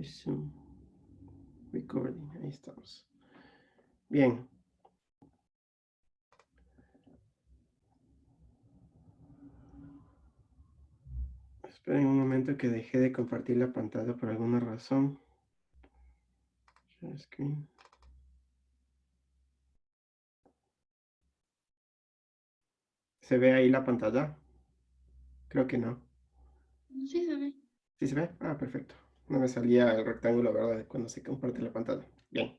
Resume. Recording, ahí estamos. Bien. Esperen un momento que dejé de compartir la pantalla por alguna razón. Share screen. ¿Se ve ahí la pantalla? Creo que no. Sí, se ve. ¿Sí se ve? Ah, perfecto. No me salía el rectángulo, ¿verdad? Cuando se comparte la pantalla. Bien.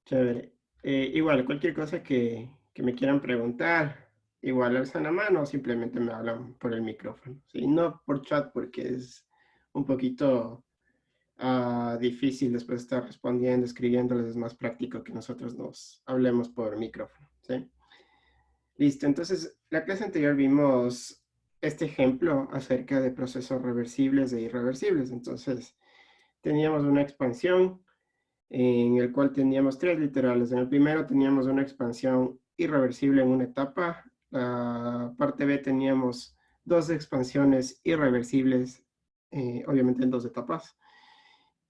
Chévere. Igual, cualquier cosa que me quieran preguntar, igual alzan la mano o simplemente me hablan por el micrófono. ¿Sí? No por chat porque es un poquito difícil después estar respondiendo, escribiéndoles. Es más práctico que nosotros nos hablemos por micrófono. ¿Sí? Listo. Entonces, la clase anterior vimos este ejemplo acerca de procesos reversibles e irreversibles. Entonces, teníamos una expansión en el cual teníamos tres literales. En el primero teníamos una expansión irreversible en una etapa. La parte B teníamos dos expansiones irreversibles, obviamente en dos etapas.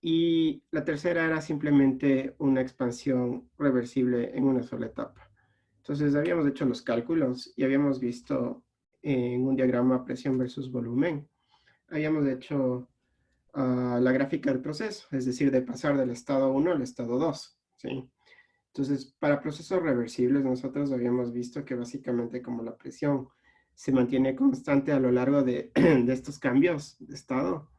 Y la tercera era simplemente una expansión reversible en una sola etapa. Entonces habíamos hecho los cálculos y habíamos visto en un diagrama presión versus volumen. Habíamos hecho la gráfica del proceso, es decir, de pasar del estado 1 al estado 2, ¿sí? Entonces, para procesos reversibles, nosotros habíamos visto que básicamente como la presión se mantiene constante a lo largo de, de estos cambios de estado,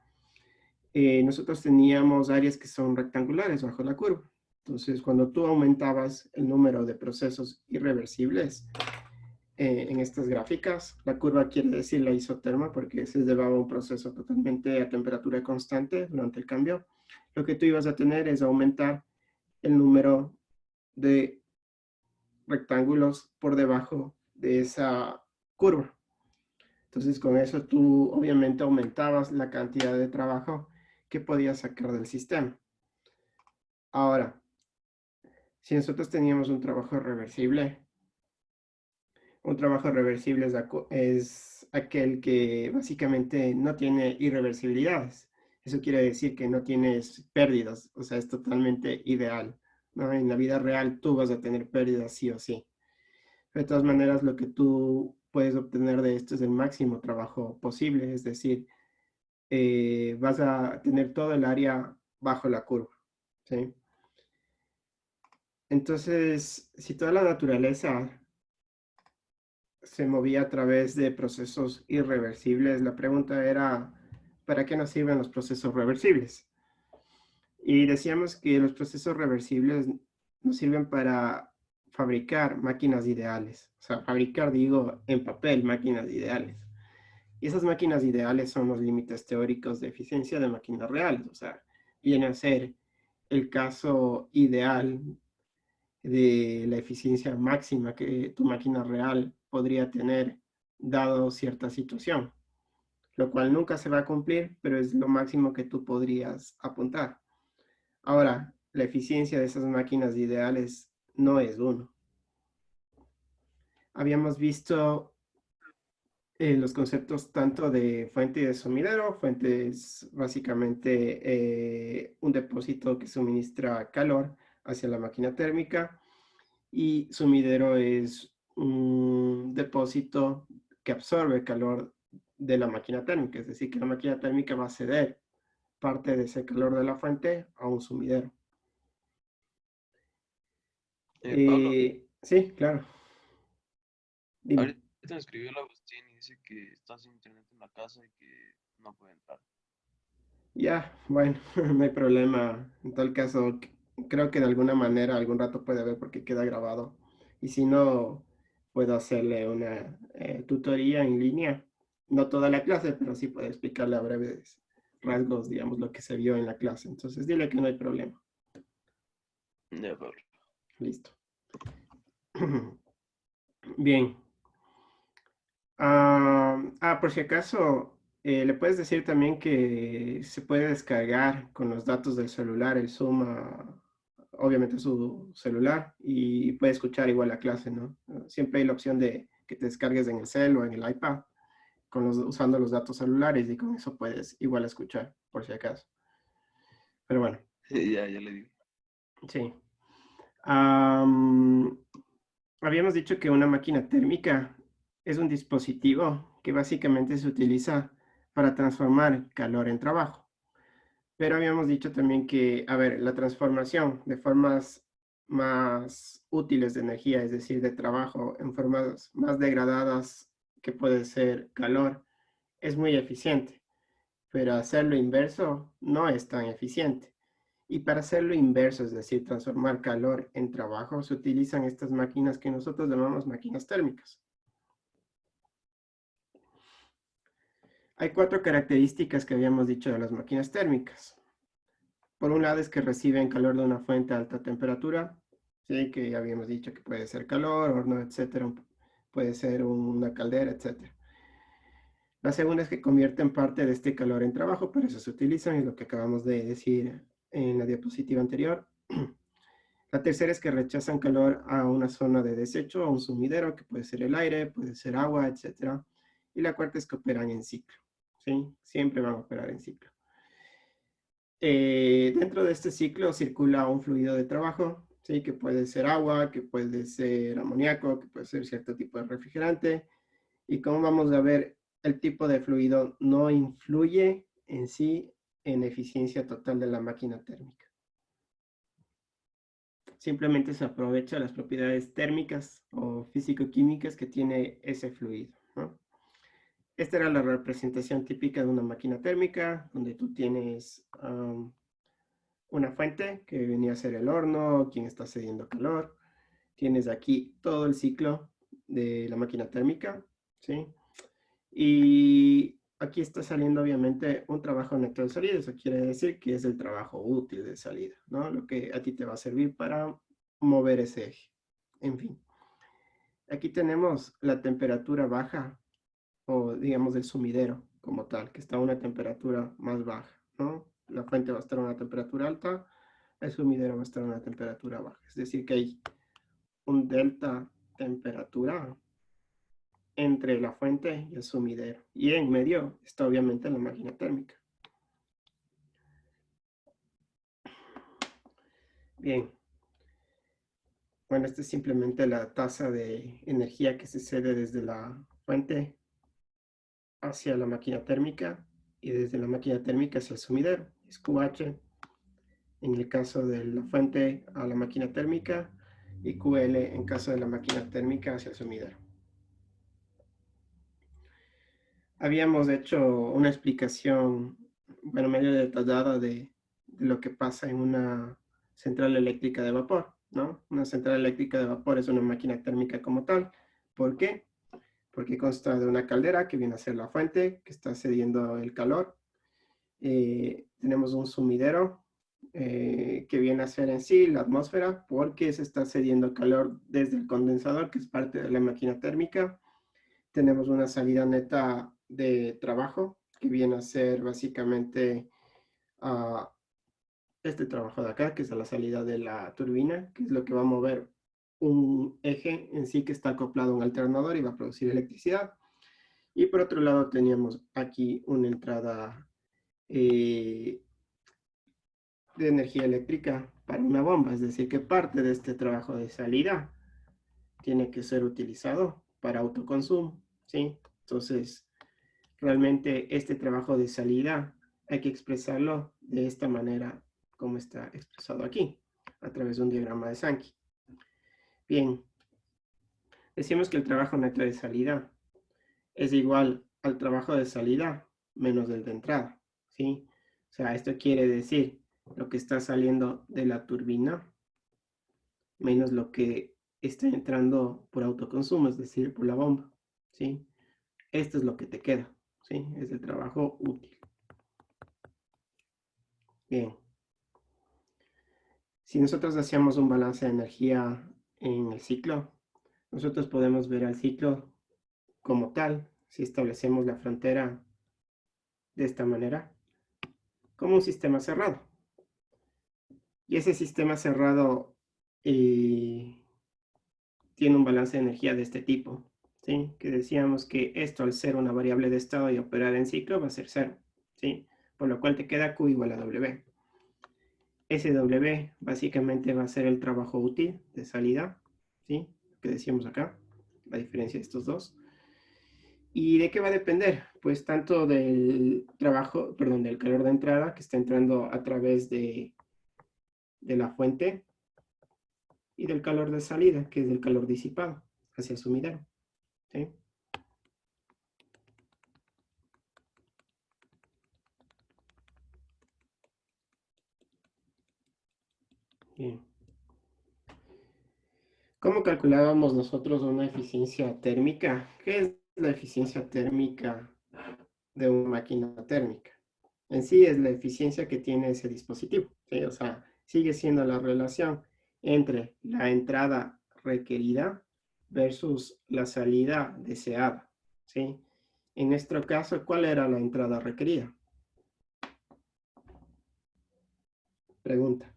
nosotros teníamos áreas que son rectangulares bajo la curva. Entonces, cuando tú aumentabas el número de procesos irreversibles en estas gráficas, la curva quiere decir la isoterma porque se llevaba un proceso totalmente a temperatura constante durante el cambio. Lo que tú ibas a tener es aumentar el número de rectángulos por debajo de esa curva. Entonces, con eso tú obviamente aumentabas la cantidad de trabajo que podías sacar del sistema. Ahora, si nosotros teníamos un trabajo reversible es aquel que básicamente no tiene irreversibilidades. Eso quiere decir que no tienes pérdidas, o sea, es totalmente ideal, ¿no? En la vida real tú vas a tener pérdidas sí o sí. De todas maneras, lo que tú puedes obtener de esto es el máximo trabajo posible, es decir, vas a tener todo el área bajo la curva, ¿sí? Entonces, si toda la naturaleza se movía a través de procesos irreversibles, la pregunta era, ¿para qué nos sirven los procesos reversibles? Y decíamos que los procesos reversibles nos sirven para fabricar máquinas ideales. O sea, fabricar, digo, en papel máquinas ideales. Y esas máquinas ideales son los límites teóricos de eficiencia de máquinas reales. O sea, viene a ser el caso ideal de la eficiencia máxima que tu máquina real podría tener dado cierta situación, lo cual nunca se va a cumplir, pero es lo máximo que tú podrías apuntar. Ahora, la eficiencia de esas máquinas ideales no es uno. Habíamos visto los conceptos tanto de fuente y de sumidero. Fuente es básicamente un depósito que suministra calor hacia la máquina térmica y sumidero es un depósito que absorbe calor de la máquina térmica, es decir, que la máquina térmica va a ceder parte de ese calor de la fuente a un sumidero. Pablo, Sí, claro, dime. ahorita me escribió el Agustín y dice que está sin internet en la casa y que no puede entrar. Ya, bueno, no hay problema. En tal caso, creo que de alguna manera, algún rato puede ver porque queda grabado. Y si no, puedo hacerle una tutoría en línea. No toda la clase, pero sí puedo explicarle a breves rasgos, digamos, lo que se vio en la clase. Entonces, dile que no hay problema. Ya, Pablo. Listo. Bien. Por si acaso, le puedes decir también que se puede descargar con los datos del celular, el Zoom, obviamente su celular, y puede escuchar igual la clase, ¿no? Siempre hay la opción de que te descargues en el cel o en el iPad, usando los datos celulares, y con eso puedes igual escuchar, por si acaso. Pero bueno, Ya le digo. sí. Am, Habíamos dicho que una máquina térmica es un dispositivo que básicamente se utiliza para transformar calor en trabajo. Pero habíamos dicho también que, a ver, la transformación de formas más útiles de energía, es decir, de trabajo, en formas más degradadas, que puede ser calor, es muy eficiente. Pero hacerlo inverso no es tan eficiente. Y para hacerlo inverso, es decir, transformar calor en trabajo, se utilizan estas máquinas que nosotros llamamos máquinas térmicas. Hay cuatro características que habíamos dicho de las máquinas térmicas. Por un lado es que reciben calor de una fuente a alta temperatura, ¿sí? Que ya habíamos dicho que puede ser calor, horno, etcétera, puede ser una caldera, etcétera. La segunda es que convierten parte de este calor en trabajo, por eso se utilizan, es lo que acabamos de decir en la diapositiva anterior. La tercera es que rechazan calor a una zona de desecho, a un sumidero, que puede ser el aire, puede ser agua, etcétera. Y la cuarta es que operan en ciclo, ¿sí? Siempre van a operar en ciclo. Dentro de este ciclo circula un fluido de trabajo, ¿sí? Que puede ser agua, que puede ser amoníaco, que puede ser cierto tipo de refrigerante. Y como vamos a ver, el tipo de fluido no influye en sí en eficiencia total de la máquina térmica. Simplemente se aprovecha las propiedades térmicas o físico-químicas que tiene ese fluido, ¿no? Esta era la representación típica de una máquina térmica, donde tú tienes una fuente que venía a ser el horno, quien está cediendo calor. Tienes aquí todo el ciclo de la máquina térmica, ¿sí? Y aquí está saliendo obviamente un trabajo neto de salida. Eso quiere decir que es el trabajo útil de salida, ¿no? Lo que a ti te va a servir para mover ese eje. En fin, aquí tenemos la temperatura baja o digamos el sumidero como tal, que está a una temperatura más baja, ¿no? La fuente va a estar a una temperatura alta, el sumidero va a estar a una temperatura baja. Es decir, que hay un delta temperatura entre la fuente y el sumidero. Y en medio está obviamente la máquina térmica. Bien, bueno, esta es simplemente la tasa de energía que se cede desde la fuente hacia la máquina térmica y desde la máquina térmica hacia el sumidero. Es QH en el caso de la fuente a la máquina térmica y QL en caso de la máquina térmica hacia el sumidero. Habíamos hecho una explicación, bueno, medio detallada de lo que pasa en una central eléctrica de vapor, ¿no? Una central eléctrica de vapor es una máquina térmica como tal. ¿Por qué? Porque consta de una caldera que viene a ser la fuente, que está cediendo el calor. Tenemos un sumidero que viene a ser en sí la atmósfera, porque se está cediendo calor desde el condensador, que es parte de la máquina térmica. Tenemos una salida neta de trabajo, que viene a ser básicamente uh, este trabajo de acá, que es a la salida de la turbina, que es lo que va a mover un eje en sí que está acoplado a un alternador y va a producir electricidad. Y por otro lado teníamos aquí una entrada eh, de energía eléctrica para una bomba, es decir, que parte de este trabajo de salida tiene que ser utilizado para autoconsumo, ¿sí? Entonces, realmente este trabajo de salida hay que expresarlo de esta manera como está expresado aquí, a través de un diagrama de Sankey. Bien, decimos que el trabajo neto de salida es igual al trabajo de salida menos el de entrada, ¿sí? O sea, esto quiere decir lo que está saliendo de la turbina menos lo que está entrando por autoconsumo, es decir, por la bomba, ¿sí? Esto es lo que te queda, ¿sí? Es el trabajo útil. Bien. Si nosotros hacemos un balance de energía en el ciclo, nosotros podemos ver al ciclo como tal, si establecemos la frontera de esta manera, como un sistema cerrado. Y ese sistema cerrado tiene un balance de energía de este tipo, ¿sí? Que decíamos que esto al ser una variable de estado y operar en ciclo va a ser cero, ¿sí? Por lo cual te queda Q igual a W. SW básicamente va a ser el trabajo útil de salida, ¿sí? Que decíamos acá, la diferencia de estos dos. ¿Y de qué va a depender? Pues tanto del trabajo, perdón, del calor de entrada que está entrando a través de la fuente y del calor de salida, que es el calor disipado hacia el sumidero, ¿sí? Bien. ¿Cómo calculábamos nosotros una eficiencia térmica? ¿Qué es la eficiencia térmica de una máquina térmica? En sí es la eficiencia que tiene ese dispositivo, ¿sí? O sea, sigue siendo la relación entre la entrada requerida versus la salida deseada, ¿sí? En nuestro caso, ¿cuál era la entrada requerida? Pregunta.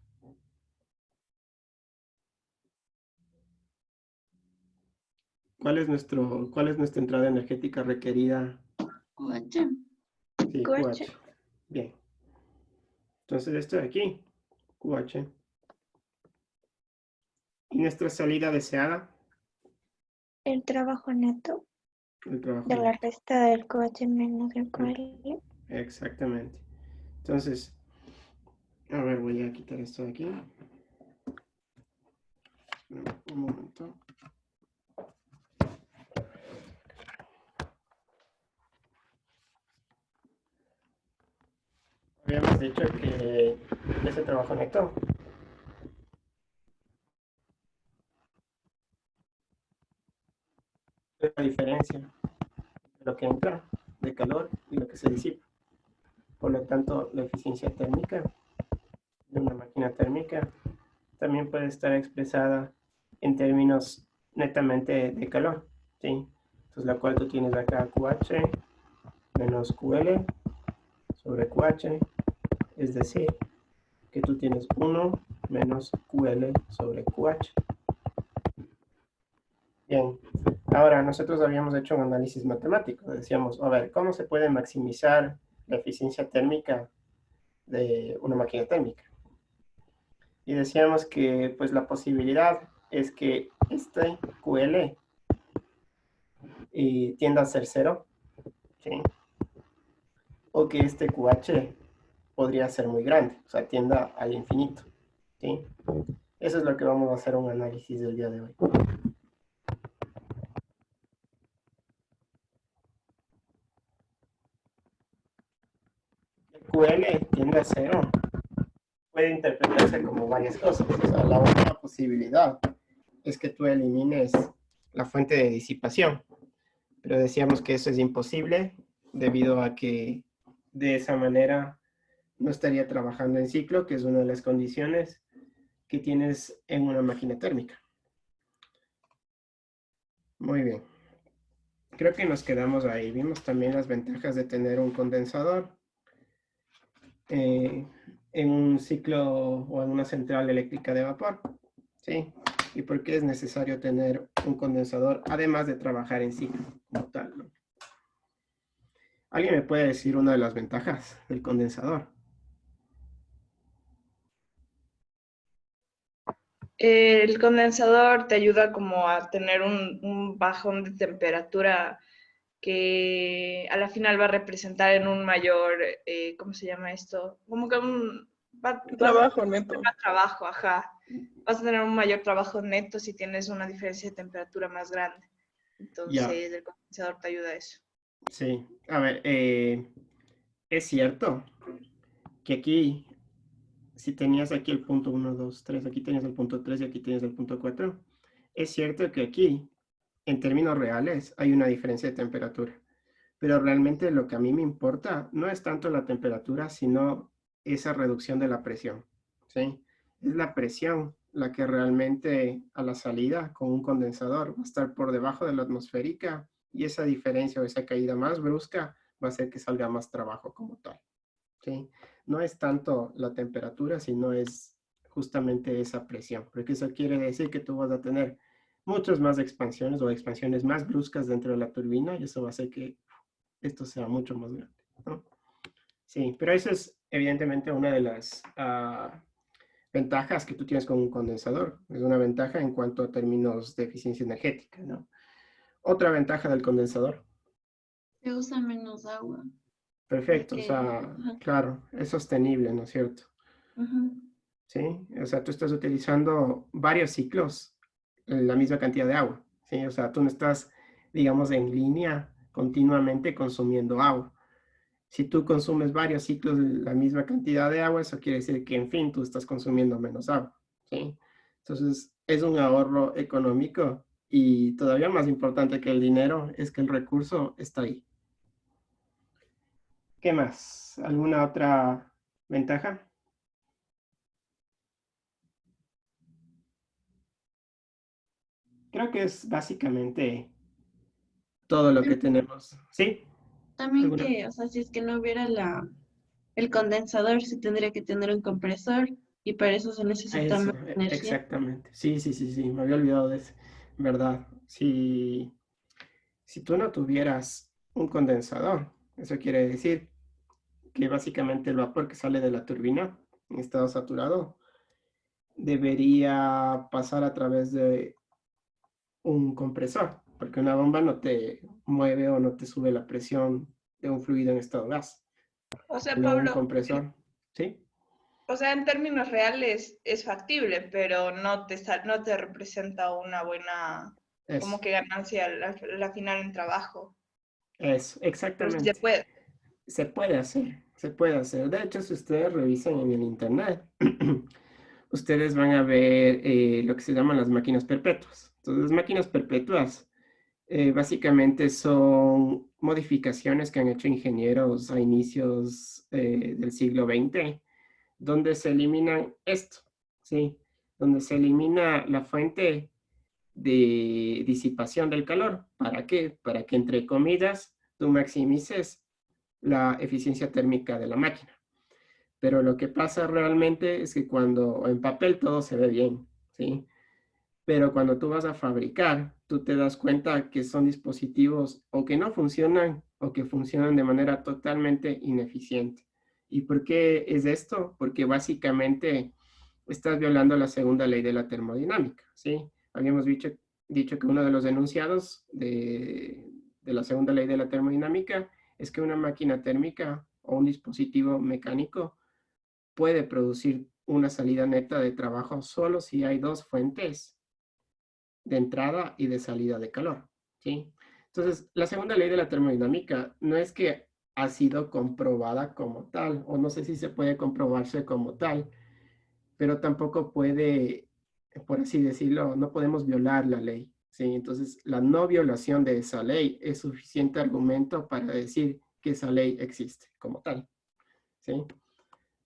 ¿Cuál es nuestra entrada energética requerida? QH. Sí, QH. QH. Bien. Entonces esto de aquí, QH. ¿Y nuestra salida deseada? El trabajo neto El trabajo de la neto. resta del QH menos el QL. Exactamente. Entonces, a ver, voy a quitar esto de aquí. Un momento. Habíamos dicho que ese trabajo neto es la diferencia de lo que entra de calor y lo que se disipa. Por lo tanto, la eficiencia térmica de una máquina térmica también puede estar expresada en términos netamente de calor, ¿sí? Entonces, la cual tú tienes acá QH menos QL sobre QH, es decir, que tú tienes 1 menos QL sobre QH. Bien, ahora nosotros habíamos hecho un análisis matemático. Decíamos, a ver, ¿cómo se puede maximizar la eficiencia térmica de una máquina térmica? Y decíamos que pues la posibilidad es que este QL tienda a ser cero, ¿sí? O que este QH podría ser muy grande, o sea, tienda al infinito, ¿sí? Eso es lo que vamos a hacer un análisis del día de hoy. El QL tiende a cero, puede interpretarse como varias cosas. O sea, la única posibilidad es que tú elimines la fuente de disipación, pero decíamos que eso es imposible debido a que de esa manera no estaría trabajando en ciclo, que es una de las condiciones que tienes en una máquina térmica. Muy bien. Creo que nos quedamos ahí. Vimos también las ventajas de tener un condensador eh, en un ciclo o en una central eléctrica de vapor. ¿Sí? ¿Y por qué es necesario tener un condensador, además de trabajar en ciclo como tal, ¿no? ¿Alguien me puede decir una de las ventajas del condensador? El condensador te ayuda como a tener un bajón de temperatura que a la final va a representar en un mayor, ¿cómo se llama esto? Como que vas a Trabajo tener neto. más trabajo, ajá. Vas a tener un mayor trabajo neto si tienes una diferencia de temperatura más grande. Ya, Entonces, el condensador te ayuda a eso. sí. A ver, es cierto que aquí, si tenías aquí el punto 1, 2, 3, aquí tenías el punto 3 y aquí tienes el punto 4. Es cierto que aquí, en términos reales, hay una diferencia de temperatura. Pero realmente lo que a mí me importa no es tanto la temperatura, sino esa reducción de la presión, ¿sí? Es la presión la que realmente a la salida con un condensador va a estar por debajo de la atmosférica y esa diferencia o esa caída más brusca va a hacer que salga más trabajo como tal, ¿sí? No es tanto la temperatura, sino es justamente esa presión, porque eso quiere decir que tú vas a tener muchas más expansiones o expansiones más bruscas dentro de la turbina y eso va a hacer que esto sea mucho más grande, ¿no? Sí, pero eso es evidentemente una de las ventajas que tú tienes con un condensador. Es una ventaja en cuanto a términos de eficiencia energética, ¿no? Otra ventaja del condensador. Se usa menos agua. Perfecto, o Porque, sea, ajá. claro, es sostenible, ¿no es cierto? Ujú. ¿Sí? O sea, tú estás utilizando varios ciclos la misma cantidad de agua, ¿sí? O sea, tú no estás, digamos, en línea continuamente consumiendo agua. Si tú consumes varios ciclos la misma cantidad de agua, eso quiere decir que, en fin, tú estás consumiendo menos agua, ¿sí? Entonces, es un ahorro económico y todavía más importante que el dinero es que el recurso está ahí. ¿Qué más? ¿Alguna otra ventaja? Creo que es básicamente todo lo que tenemos. ¿Sí? También ¿Alguna? que, o sea, si es que no hubiera el condensador, se tendría que tener un compresor y para eso se necesita Eso, más energía. exactamente. Sí, sí, sí, sí, me había olvidado de eso. ¿Verdad? Si tú no tuvieras un condensador, eso quiere decir que básicamente el vapor que sale de la turbina en estado saturado debería pasar a través de un compresor, porque una bomba no te mueve o no te sube la presión de un fluido en estado gas. O sea, Solo un Pablo, compresor, ¿sí? o sea, en términos reales es factible, pero no te representa una buena, Eso, como que ganancia la final en trabajo. eso, Pero sí se exactamente. puede. Se puede hacer, se puede hacer. De hecho, si ustedes revisan en el internet, ustedes van a ver lo que se llaman las máquinas perpetuas. Entonces, las máquinas perpetuas básicamente son modificaciones que han hecho ingenieros a inicios del siglo XX, donde se eliminan esto, ¿sí? Donde se elimina la fuente de disipación del calor. ¿Para qué? Para que, entre comillas, tú maximices la eficiencia térmica de la máquina. Pero lo que pasa realmente es que cuando en papel todo se ve bien, ¿sí? Pero cuando tú vas a fabricar, tú te das cuenta que son dispositivos o que no funcionan o que funcionan de manera totalmente ineficiente. ¿Y por qué es esto? Porque básicamente estás violando la segunda ley de la termodinámica, ¿sí? Habíamos dicho que uno de los enunciados de la segunda ley de la termodinámica es que una máquina térmica o un dispositivo mecánico puede producir una salida neta de trabajo solo si hay dos fuentes de entrada y de salida de calor, ¿sí? Entonces, la segunda ley de la termodinámica no es que ha sido comprobada como tal, o no sé si se puede comprobarse como tal, pero tampoco puede, por así decirlo, no podemos violar la ley, ¿sí? Entonces, la no violación de esa ley es suficiente argumento para decir que esa ley existe como tal, ¿sí?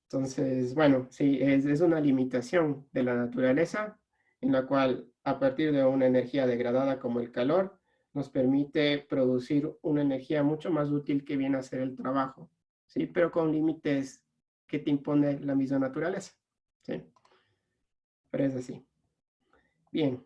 Entonces, bueno, sí, es una limitación de la naturaleza en la cual a partir de una energía degradada como el calor, nos permite producir una energía mucho más útil que viene a hacer el trabajo, ¿sí? Pero con límites que te impone la misma naturaleza, ¿sí? Pero es así. Bien.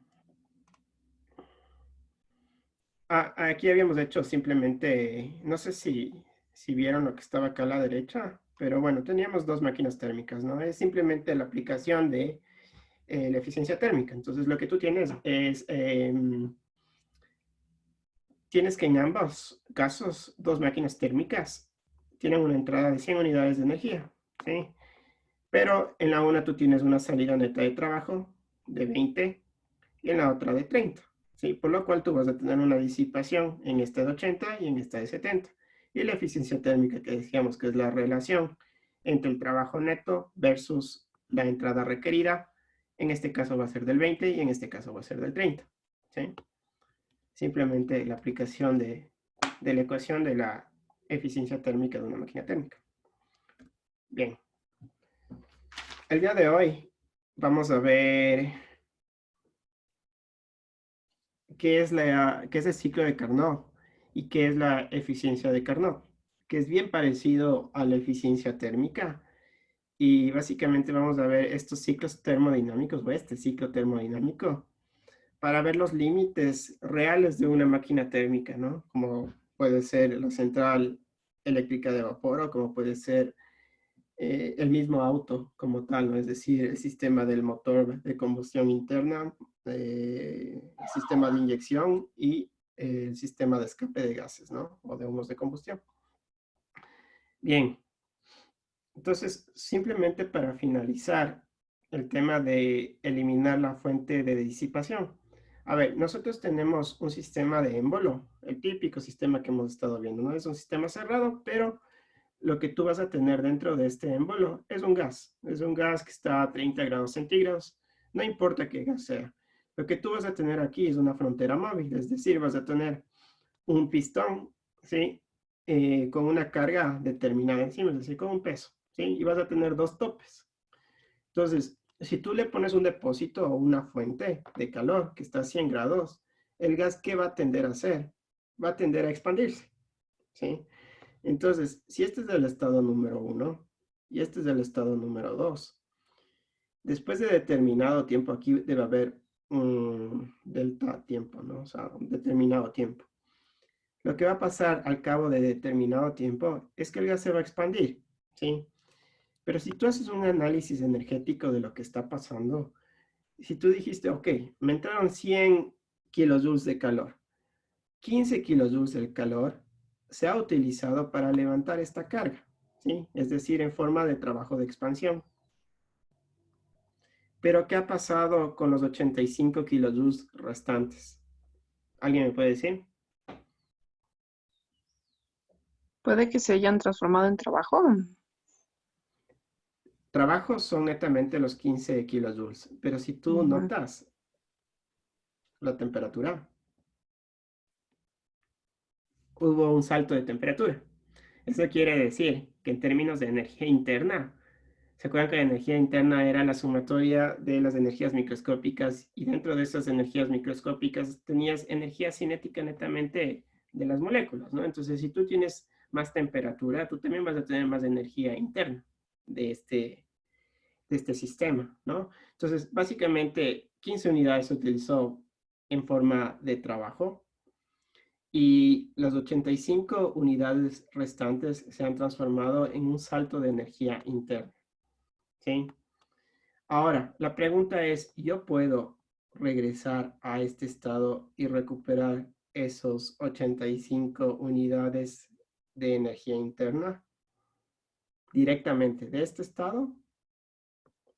Aquí habíamos hecho simplemente, no sé si vieron lo que estaba acá a la derecha, pero bueno, teníamos dos máquinas térmicas, ¿no? Es simplemente la aplicación de la eficiencia térmica. Entonces, lo que tú tienes es, tienes que en ambos casos, dos máquinas térmicas tienen una entrada de 100 unidades de energía, ¿sí? Pero en la una tú tienes una salida neta de trabajo de 20 y en la otra de 30, ¿sí? Por lo cual tú vas a tener una disipación en esta de 80 y en esta de 70. Y la eficiencia térmica que decíamos que es la relación entre el trabajo neto versus la entrada requerida, en este caso va a ser del 20 y en este caso va a ser del 30, ¿sí? Simplemente la aplicación de la ecuación de la eficiencia térmica de una máquina térmica. Bien. El día de hoy vamos a ver qué es el ciclo de Carnot y qué es la eficiencia de Carnot, que es bien parecido a la eficiencia térmica. Y básicamente vamos a ver estos ciclos termodinámicos o este ciclo termodinámico para ver los límites reales de una máquina térmica, ¿no? Como puede ser la central eléctrica de vapor o como puede ser el mismo auto como tal, ¿no? Es decir, el sistema del motor de combustión interna, el sistema de inyección y el sistema de escape de gases, ¿no? O de humos de combustión. Bien, entonces, simplemente para finalizar el tema de eliminar la fuente de disipación. A ver, nosotros tenemos un sistema de émbolo, el típico sistema que hemos estado viendo, ¿no? Es un sistema cerrado, pero lo que tú vas a tener dentro de este émbolo es un gas. Es un gas que está a 30 grados centígrados. No importa qué gas sea. Lo que tú vas a tener aquí es una frontera móvil, es decir, vas a tener un pistón, ¿sí? Con una carga determinada encima, es decir, con un peso, ¿sí? Y vas a tener dos topes. Entonces, si tú le pones un depósito o una fuente de calor que está a 100 grados, el gas, ¿qué va a tender a hacer? Va a tender a expandirse, ¿sí? Entonces, si este es el estado número 1 y este es el estado número 2, después de determinado tiempo, aquí debe haber un delta tiempo, ¿no? O sea, un determinado tiempo. Lo que va a pasar al cabo de determinado tiempo es que el gas se va a expandir, ¿sí? Pero si tú haces un análisis energético de lo que está pasando, si tú dijiste, ok, me entraron 100 kilojoules de calor, 15 kilojoules del calor se ha utilizado para levantar esta carga, ¿sí? Es decir, en forma de trabajo de expansión. Pero, ¿qué ha pasado con los 85 kilojoules restantes? ¿Alguien me puede decir? Puede que se hayan transformado en trabajo. Trabajos son netamente los 15 kilojoules, pero si tú notas la temperatura, hubo un salto de temperatura. Eso quiere decir que en términos de energía interna, ¿se acuerdan que la energía interna era la sumatoria de las energías microscópicas? Y dentro de esas energías microscópicas tenías energía cinética netamente de las moléculas, ¿no? Entonces, si tú tienes más temperatura, tú también vas a tener más energía interna de este sistema, ¿no? Entonces, básicamente, 15 unidades se utilizó en forma de trabajo y las 85 unidades restantes se han transformado en un salto de energía interna, ¿sí? Ahora, la pregunta es, ¿yo puedo regresar a este estado y recuperar esos 85 unidades de energía interna directamente de este estado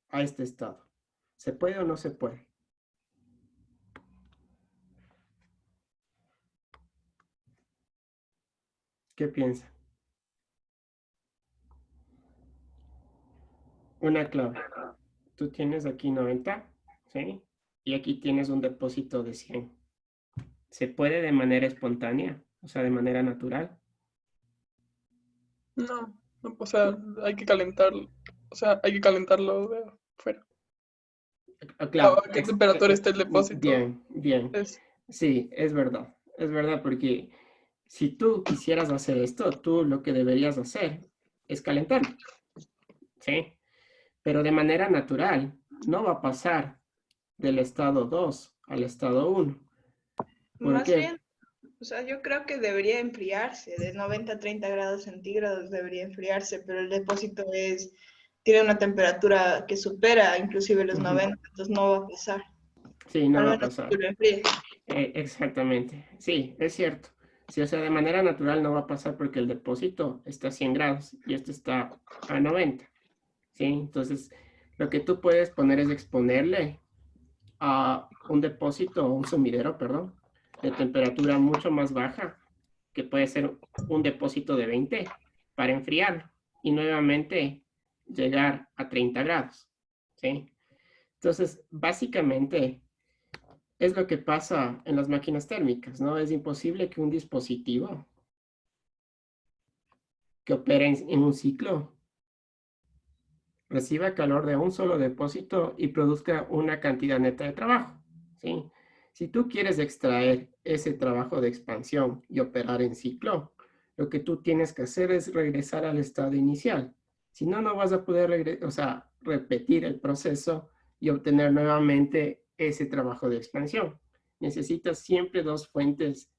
a este estado? ¿Se puede o no se puede? ¿Qué piensan? Una clave. Tú tienes aquí 90, ¿sí? Y aquí tienes un depósito de 100. ¿Se puede de manera espontánea? O sea, de manera natural. No, o sea, hay que calentarlo. O sea, hay que calentarlo de afuera. Claro. ¿A qué temperatura está el depósito? Bien, bien. Sí, es verdad. Es verdad porque si tú quisieras hacer esto, tú lo que deberías hacer es calentarlo, ¿sí? Pero de manera natural, no va a pasar del estado 2 al estado 1. ¿Por Más qué? bien, o sea, yo creo que debería enfriarse, de 90 a 30 grados centígrados debería enfriarse, pero el depósito tiene una temperatura que supera inclusive los 90, entonces no va a pasar. Sí, no Al va a menos pasar. que lo enfríes. Exactamente. Sí, es cierto. Sí, o sea, de manera natural no va a pasar porque el depósito está a 100 grados y este está a 90. ¿Sí? Entonces, lo que tú puedes poner es exponerle a un depósito o un sumidero, perdón, de temperatura mucho más baja, que puede ser un depósito de 20, para enfriarlo y nuevamente llegar a 30 grados. ¿Sí? Entonces, básicamente es lo que pasa en las máquinas térmicas, ¿no? Es imposible que un dispositivo que opere en un ciclo reciba calor de un solo depósito y produzca una cantidad neta de trabajo, ¿sí? Si tú quieres extraer ese trabajo de expansión y operar en ciclo, lo que tú tienes que hacer es regresar al estado inicial. Si no, no vas a poder repetir el proceso y obtener nuevamente ese trabajo de expansión. Necesitas siempre dos fuentes,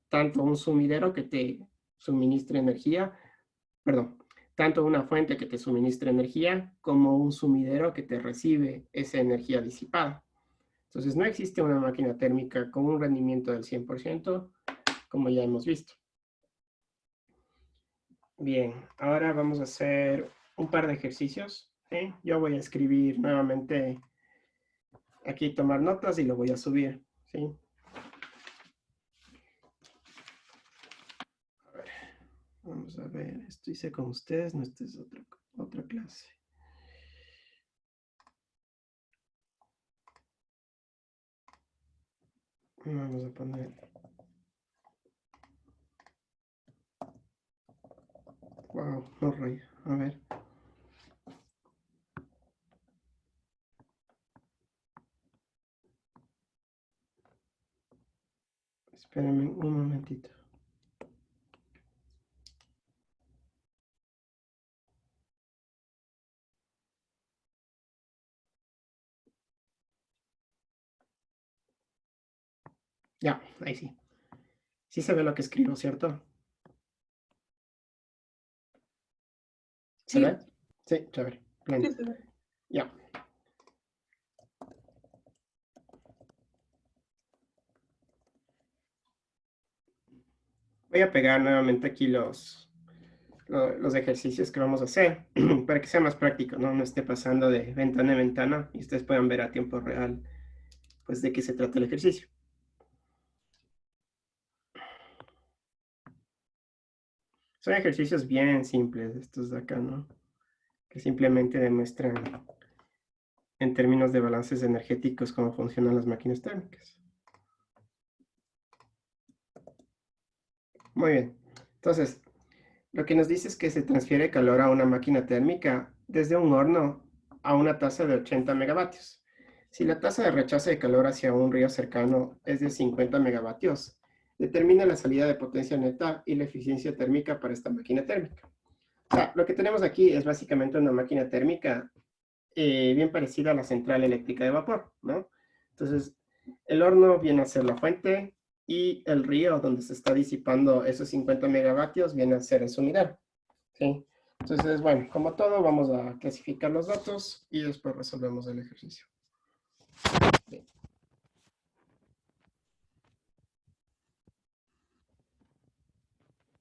tanto un sumidero que te suministre energía, perdón, tanto una fuente que te suministra energía como un sumidero que te recibe esa energía disipada. Entonces, no existe una máquina térmica con un rendimiento del 100%, como ya hemos visto. Bien, ahora vamos a hacer un par de ejercicios. ¿Sí? Yo voy a escribir nuevamente aquí, tomar notas y lo voy a subir. ¿Sí? A ver, vamos a ver, esto hice con ustedes, no, esta es otra clase. Vamos a poner... Wow, no raya. A ver. Espérenme un momentito. Ya, ahí sí. Sí se ve lo que escribo, ¿cierto? ¿Se Sí. ve? Sí, chévere. Pleno. Sí, sí, sí. Ya. Voy a pegar nuevamente aquí los ejercicios que vamos a hacer para que sea más práctico, ¿no? No esté pasando de ventana en ventana y ustedes puedan ver a tiempo real, pues, de qué se trata el ejercicio. Son ejercicios bien simples estos de acá, ¿no? Que simplemente demuestran en términos de balances energéticos cómo funcionan las máquinas térmicas. Muy bien. Entonces, lo que nos dice es que se transfiere calor a una máquina térmica desde un horno a una tasa de 80 megavatios. Si la tasa de rechazo de calor hacia un río cercano es de 50 megavatios, determina la salida de potencia neta y la eficiencia térmica para esta máquina térmica. O sea, lo que tenemos aquí es básicamente una máquina térmica bien parecida a la central eléctrica de vapor, ¿no? Entonces, el horno viene a ser la fuente y el río donde se está disipando esos 50 megavatios viene a ser el sumidero, ¿sí? Entonces, bueno, como todo, vamos a clasificar los datos y después resolvemos el ejercicio. Bien.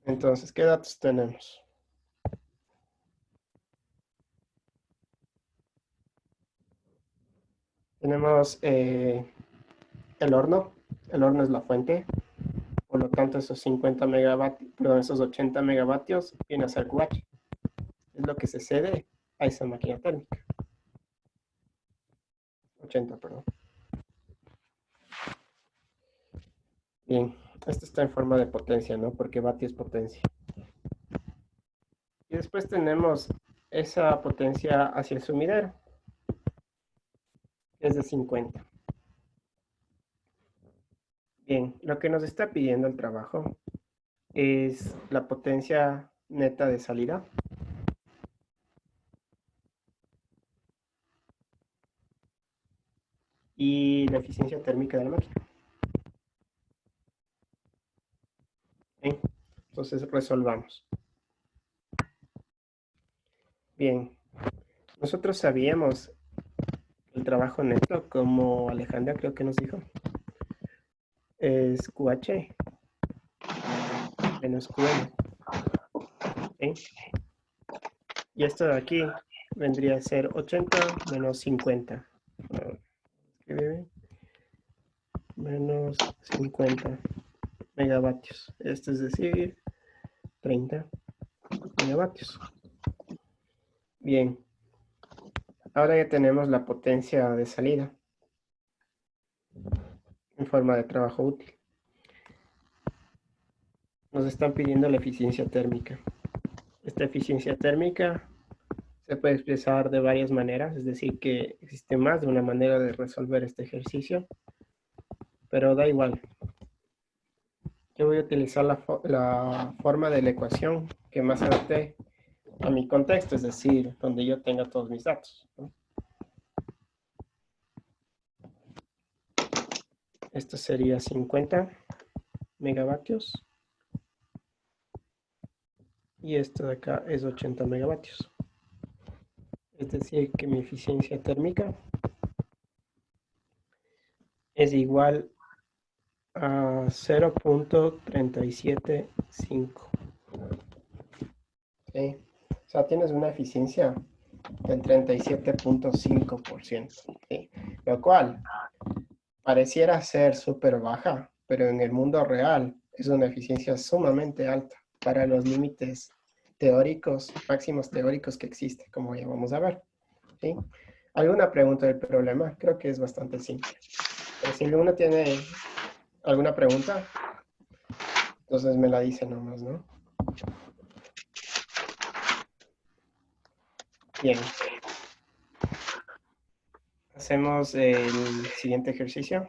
Entonces, ¿qué datos tenemos? Tenemos el horno es la fuente, por lo tanto esos 50 megavatios, perdón, esos 80 megavatios viene a ser QH. Es lo que se cede a esa máquina térmica. 80, perdón. Bien, esto está en forma de potencia, ¿no? Porque vatio es potencia. Y después tenemos esa potencia hacia el sumidero, que es de 50. Bien, lo que nos está pidiendo el trabajo es la potencia neta de salida. Y la eficiencia térmica de la máquina. Bien, entonces resolvamos. Bien, nosotros sabíamos el trabajo neto, como Alejandra creo que nos dijo, es QH menos QM. ¿Sí? Y esto de aquí vendría a ser 80 menos 50. Menos 50 megavatios. Esto es decir, 30 megavatios. Bien. Ahora ya tenemos la potencia de salida en forma de trabajo útil. Nos están pidiendo la eficiencia térmica. Esta eficiencia térmica se puede expresar de varias maneras, es decir, que existe más de una manera de resolver este ejercicio, pero da igual. Yo voy a utilizar la forma de la ecuación que más adapte a mi contexto, es decir, donde yo tenga todos mis datos, ¿no? Esto sería 50 megavatios y esto de acá es 80 megavatios. Es decir, que mi eficiencia térmica es igual a 0.375. ¿Sí? O sea, tienes una eficiencia del 37.5%. ¿Sí? Lo cual pareciera ser súper baja, pero en el mundo real es una eficiencia sumamente alta para los límites teóricos, máximos teóricos que existen, como ya vamos a ver. ¿Sí? ¿Alguna pregunta del problema? Creo que es bastante simple. Pero si uno tiene alguna pregunta, entonces me la dice nomás, ¿no? Bien. Hacemos el siguiente ejercicio.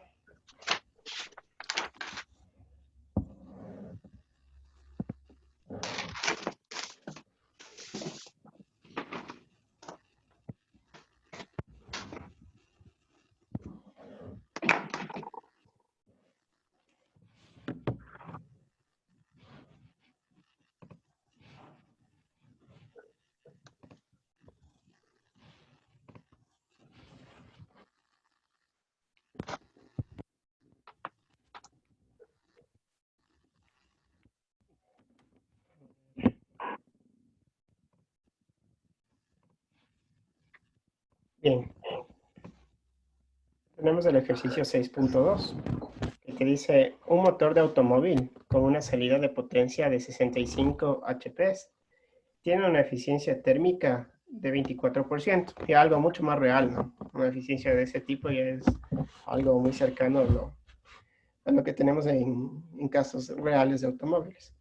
Bien. Tenemos el ejercicio 6.2, que dice un motor de automóvil con una salida de potencia de 65 HP tiene una eficiencia térmica de 24%, y algo mucho más real, ¿no? Una eficiencia de ese tipo ya es algo muy cercano a lo que tenemos en casos reales de automóviles.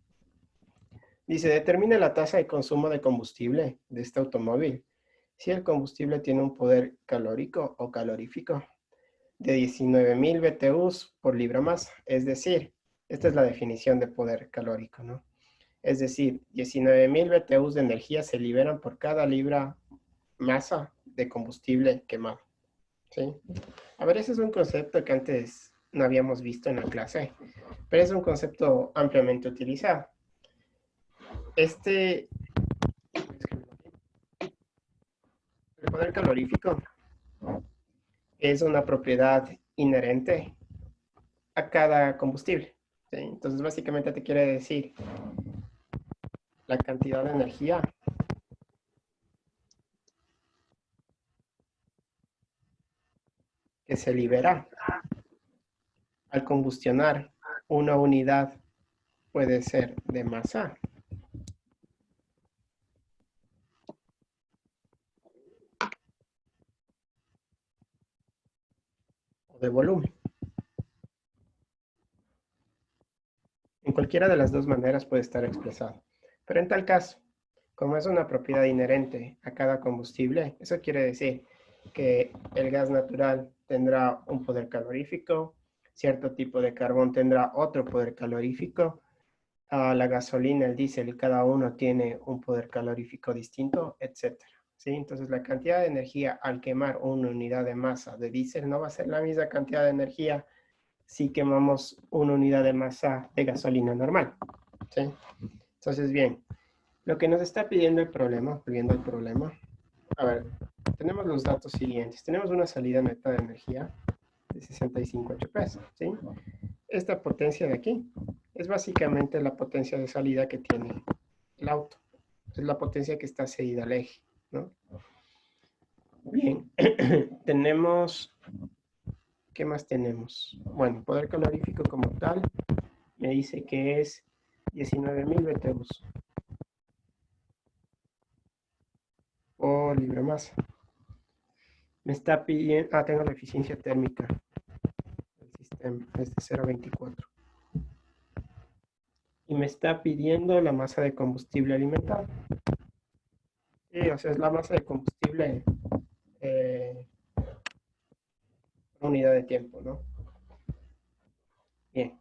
Dice, determina la tasa de consumo de combustible de este automóvil si el combustible tiene un poder calórico o calorífico de 19.000 BTUs por libra masa. Es decir, esta es la definición de poder calórico, ¿no? Es decir, 19.000 BTUs de energía se liberan por cada libra masa de combustible quemado. ¿Sí? A ver, ese es un concepto que antes no habíamos visto en la clase, pero es un concepto ampliamente utilizado. El poder calorífico es una propiedad inherente a cada combustible. ¿Sí? Entonces, básicamente te quiere decir la cantidad de energía que se libera al combustionar una unidad, puede ser de masa o de volumen. En cualquiera de las dos maneras puede estar expresado. Pero en tal caso, como es una propiedad inherente a cada combustible, eso quiere decir que el gas natural tendrá un poder calorífico, cierto tipo de carbón tendrá otro poder calorífico, la gasolina, el diésel, cada uno tiene un poder calorífico distinto, etc. ¿Sí? Entonces la cantidad de energía al quemar una unidad de masa de diésel no va a ser la misma cantidad de energía si quemamos una unidad de masa de gasolina normal. ¿Sí? Entonces, bien, lo que nos está pidiendo el problema, volviendo al problema, a ver, tenemos los datos siguientes. Tenemos una salida neta de energía de 65 HP, ¿sí? Esta potencia de aquí es básicamente la potencia de salida que tiene el auto. Es la potencia que está cedida al eje, ¿no? Bien, tenemos, ¿qué más tenemos? Bueno, poder calorífico como tal, me dice que es 19.000 BTUs por libra masa. Me está pidiendo, tengo la eficiencia térmica del sistema, es de 0.24. Y me está pidiendo la masa de combustible alimentado. Sí, o sea, es la masa de combustible por unidad de tiempo, ¿no? Bien.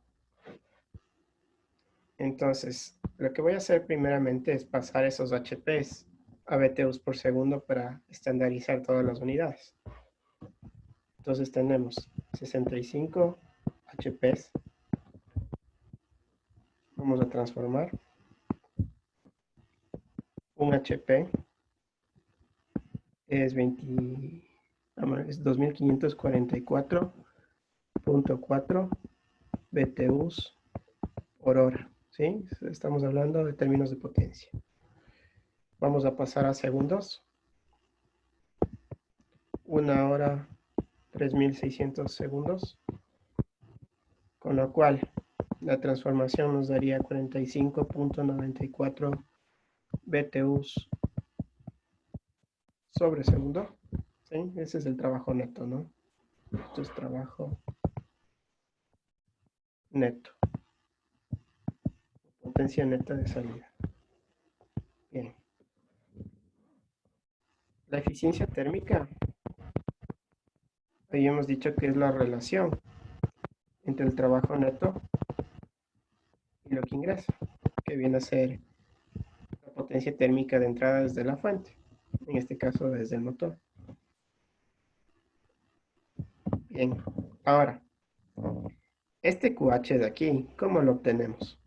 Entonces, lo que voy a hacer primeramente es pasar esos HPs a BTUs por segundo para estandarizar todas las unidades. Entonces tenemos 65 HPs. Vamos a transformar. Un HP es 2544.4 BTUs por hora, ¿sí? Estamos hablando de términos de potencia. Vamos a pasar a segundos. 1 hora 3600 segundos, con lo cual la transformación nos daría 45.94 BTUs sobre segundo. ¿Sí? Ese es el trabajo neto, ¿no? Esto es trabajo neto. Potencia neta de salida. Bien. La eficiencia térmica, ahí hemos dicho que es la relación entre el trabajo neto y lo que ingresa, que viene a ser la potencia térmica de entrada desde la fuente, en este caso desde el motor. Bien, ahora, este QH de aquí, ¿cómo lo obtenemos?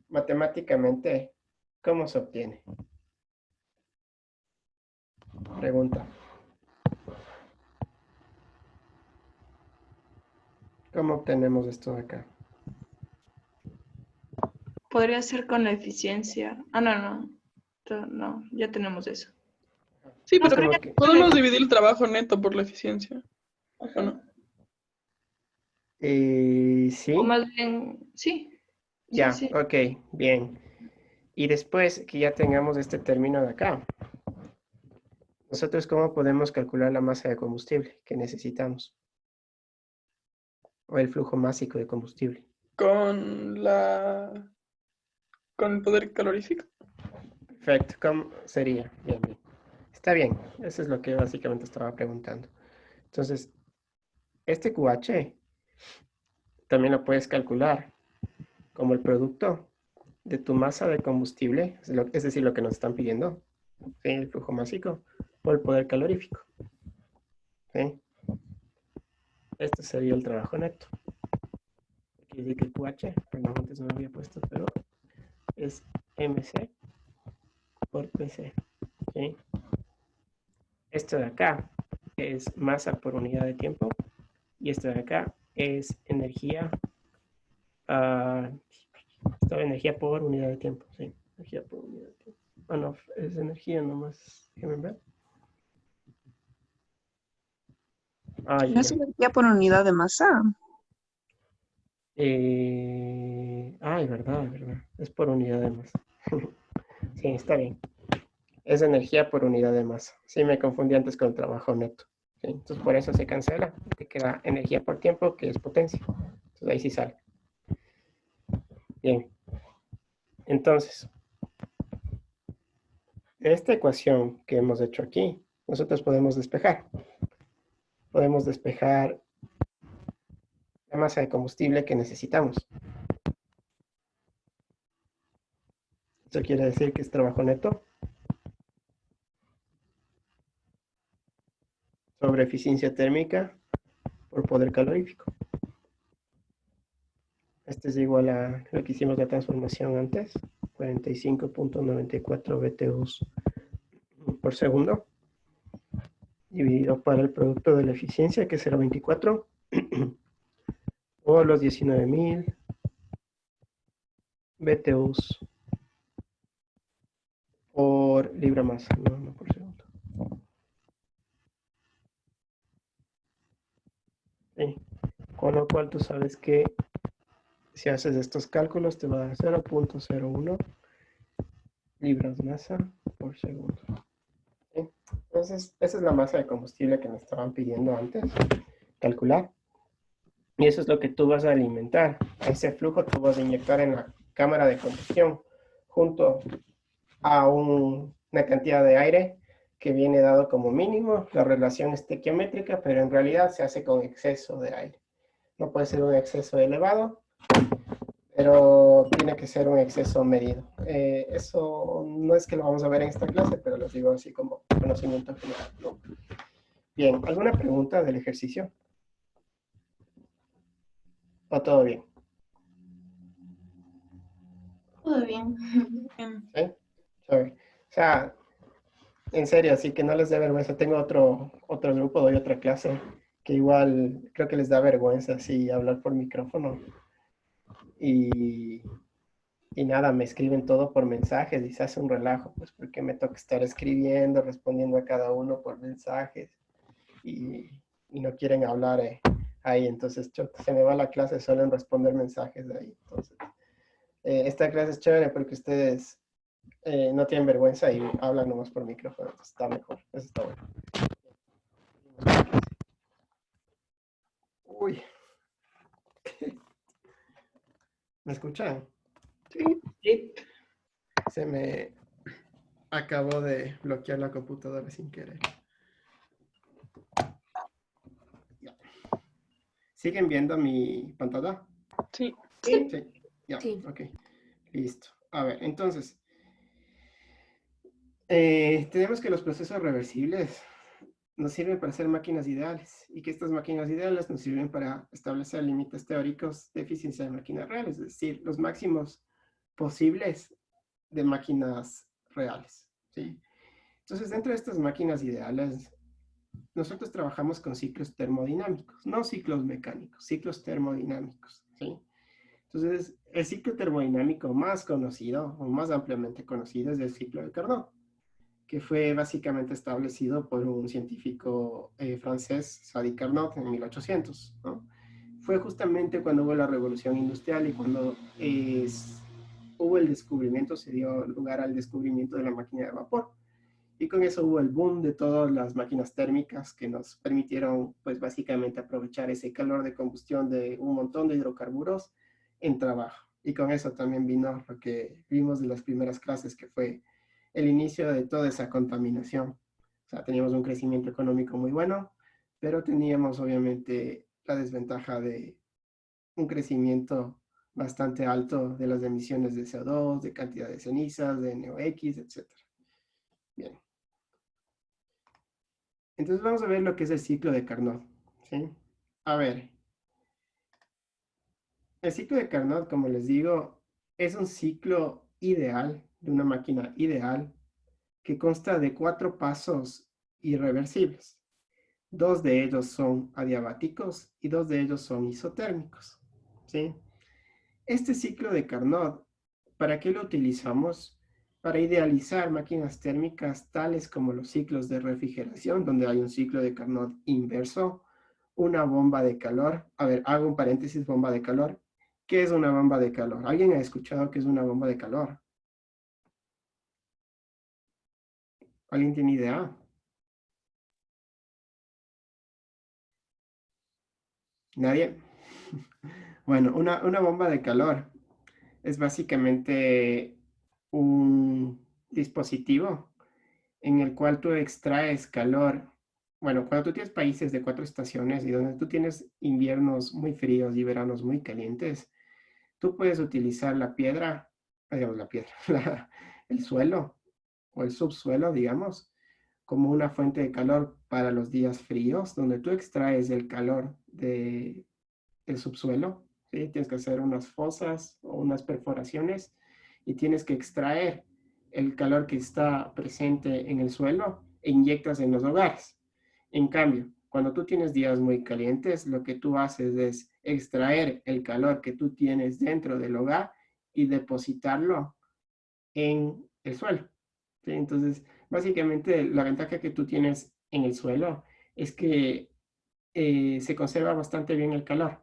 Matemáticamente, ¿cómo se obtiene? Pregunta. ¿Cómo obtenemos esto de acá? Podría ser con la eficiencia. Ah, no. No, ya tenemos eso. Sí, No, pero creo Como que que, podemos dividir el trabajo neto por la eficiencia. ¿O no? sí, o más bien, sí. ya, Sí. ok, bien. Y después que ya tengamos este término de acá, nosotros ¿cómo podemos calcular la masa de combustible que necesitamos? O el flujo másico de combustible. Con el poder calorífico. Perfecto, ¿cómo sería? Bien, bien. Está bien, eso es lo que básicamente estaba preguntando. Entonces, este QH también lo puedes calcular como el producto de tu masa de combustible, es decir, lo que nos están pidiendo, ¿sí? El flujo másico, por el poder calorífico. ¿Sí? Este sería el trabajo neto. Quiere decir que QH, perdón, antes no lo había puesto, pero es MC por PC. ¿Sí? Esto de acá es masa por unidad de tiempo y esto de acá es energía, energía por unidad de tiempo. Sí, energía por unidad de tiempo. Ah, no, es energía nomás. Déjenme ver. Ah, ¿No es ya. energía por unidad de masa? Es verdad. Es por unidad de masa. Sí, está bien. Es energía por unidad de masa. Sí, me confundí antes con el trabajo neto. ¿Sí? Entonces, por eso se cancela. Te queda energía por tiempo, que es potencia. Entonces, ahí sí sale. Bien. Entonces, esta ecuación que hemos hecho aquí, nosotros podemos despejar. Podemos despejar la masa de combustible que necesitamos. Eso quiere decir que es trabajo neto sobre eficiencia térmica por poder calorífico. Este es igual a lo que hicimos la transformación antes, 45.94 BTUs por segundo, dividido para el producto de la eficiencia, que será 24, o los 19.000 BTUs por libra masa, no por segundo. Sí. Con lo cual tú sabes que si haces estos cálculos te va a dar 0.01 libras masa por segundo. ¿Sí? Entonces, esa es la masa de combustible que me estaban pidiendo antes calcular. Y eso es lo que tú vas a alimentar. A ese flujo tú vas a inyectar en la cámara de combustión junto a una cantidad de aire que viene dado como mínimo. La relación es estequiométrica, pero en realidad se hace con exceso de aire. No puede ser un exceso elevado, pero tiene que ser un exceso medido. Eso no es que lo vamos a ver en esta clase, pero lo digo así como conocimiento general, ¿no? Bien, ¿alguna pregunta del ejercicio? ¿O todo bien? Todo bien. ¿Sí? Chévere. O sea, en serio, así que no les dé vergüenza. Tengo otro grupo, doy otra clase, que igual creo que les da vergüenza así hablar por micrófono. Y, y nada, me escriben todo por mensajes y se hace un relajo, pues porque me toca estar escribiendo, respondiendo a cada uno por mensajes y no quieren hablar ahí. Entonces, se me va la clase solo en responder mensajes de ahí. Entonces, esta clase es chévere porque ustedes no tienen vergüenza y hablan nomás por micrófono. Entonces, está mejor. Eso está bueno. Uy. ¿Me escuchan? Sí. Se me acabó de bloquear la computadora sin querer. Ya. ¿Siguen viendo mi pantalla? Sí. Sí. Ya, Sí. ok. Listo. A ver, entonces, tenemos que los procesos reversibles nos sirven para hacer máquinas ideales y que estas máquinas ideales nos sirven para establecer límites teóricos de eficiencia de máquinas reales, es decir, los máximos posibles de máquinas reales, ¿sí? Entonces, dentro de estas máquinas ideales, nosotros trabajamos con ciclos termodinámicos, no ciclos mecánicos, ciclos termodinámicos, ¿sí? Entonces, el ciclo termodinámico más conocido o más ampliamente conocido es el ciclo de Carnot, que fue básicamente establecido por un científico francés, Sadi Carnot, en 1800, ¿no? Fue justamente cuando hubo la revolución industrial y cuando hubo el descubrimiento, se dio lugar al descubrimiento de la máquina de vapor. Y con eso hubo el boom de todas las máquinas térmicas que nos permitieron, pues básicamente aprovechar ese calor de combustión de un montón de hidrocarburos en trabajo. Y con eso también vino lo que vimos de las primeras clases, que fue el inicio de toda esa contaminación. O sea, teníamos un crecimiento económico muy bueno, pero teníamos obviamente la desventaja de un crecimiento bastante alto de las emisiones de CO2, de cantidad de cenizas, de NOx, etc. Bien. Entonces vamos a ver lo que es el ciclo de Carnot, ¿sí? A ver, el ciclo de Carnot, como les digo, es un ciclo ideal, de una máquina ideal, que consta de 4 pasos irreversibles. 2 de ellos son adiabáticos y 2 de ellos son isotérmicos, ¿sí? Este ciclo de Carnot, ¿para qué lo utilizamos? Para idealizar máquinas térmicas tales como los ciclos de refrigeración, donde hay un ciclo de Carnot inverso, una bomba de calor. A ver, hago un paréntesis, bomba de calor. ¿Qué es una bomba de calor? ¿Alguien ha escuchado qué es una bomba de calor? ¿Alguien tiene idea? ¿Nadie? Bueno, una bomba de calor es básicamente un dispositivo en el cual tú extraes calor. Bueno, cuando tú tienes países de 4 estaciones y donde tú tienes inviernos muy fríos y veranos muy calientes, tú puedes utilizar la piedra, digamos la piedra, el suelo o el subsuelo, digamos, como una fuente de calor para los días fríos, donde tú extraes el calor del subsuelo, ¿sí? Tienes que hacer unas fosas o unas perforaciones y tienes que extraer el calor que está presente en el suelo e inyectas en los hogares. En cambio, cuando tú tienes días muy calientes, lo que tú haces es extraer el calor que tú tienes dentro del hogar y depositarlo en el suelo, ¿sí? Entonces, básicamente, la ventaja que tú tienes en el suelo es que se conserva bastante bien el calor.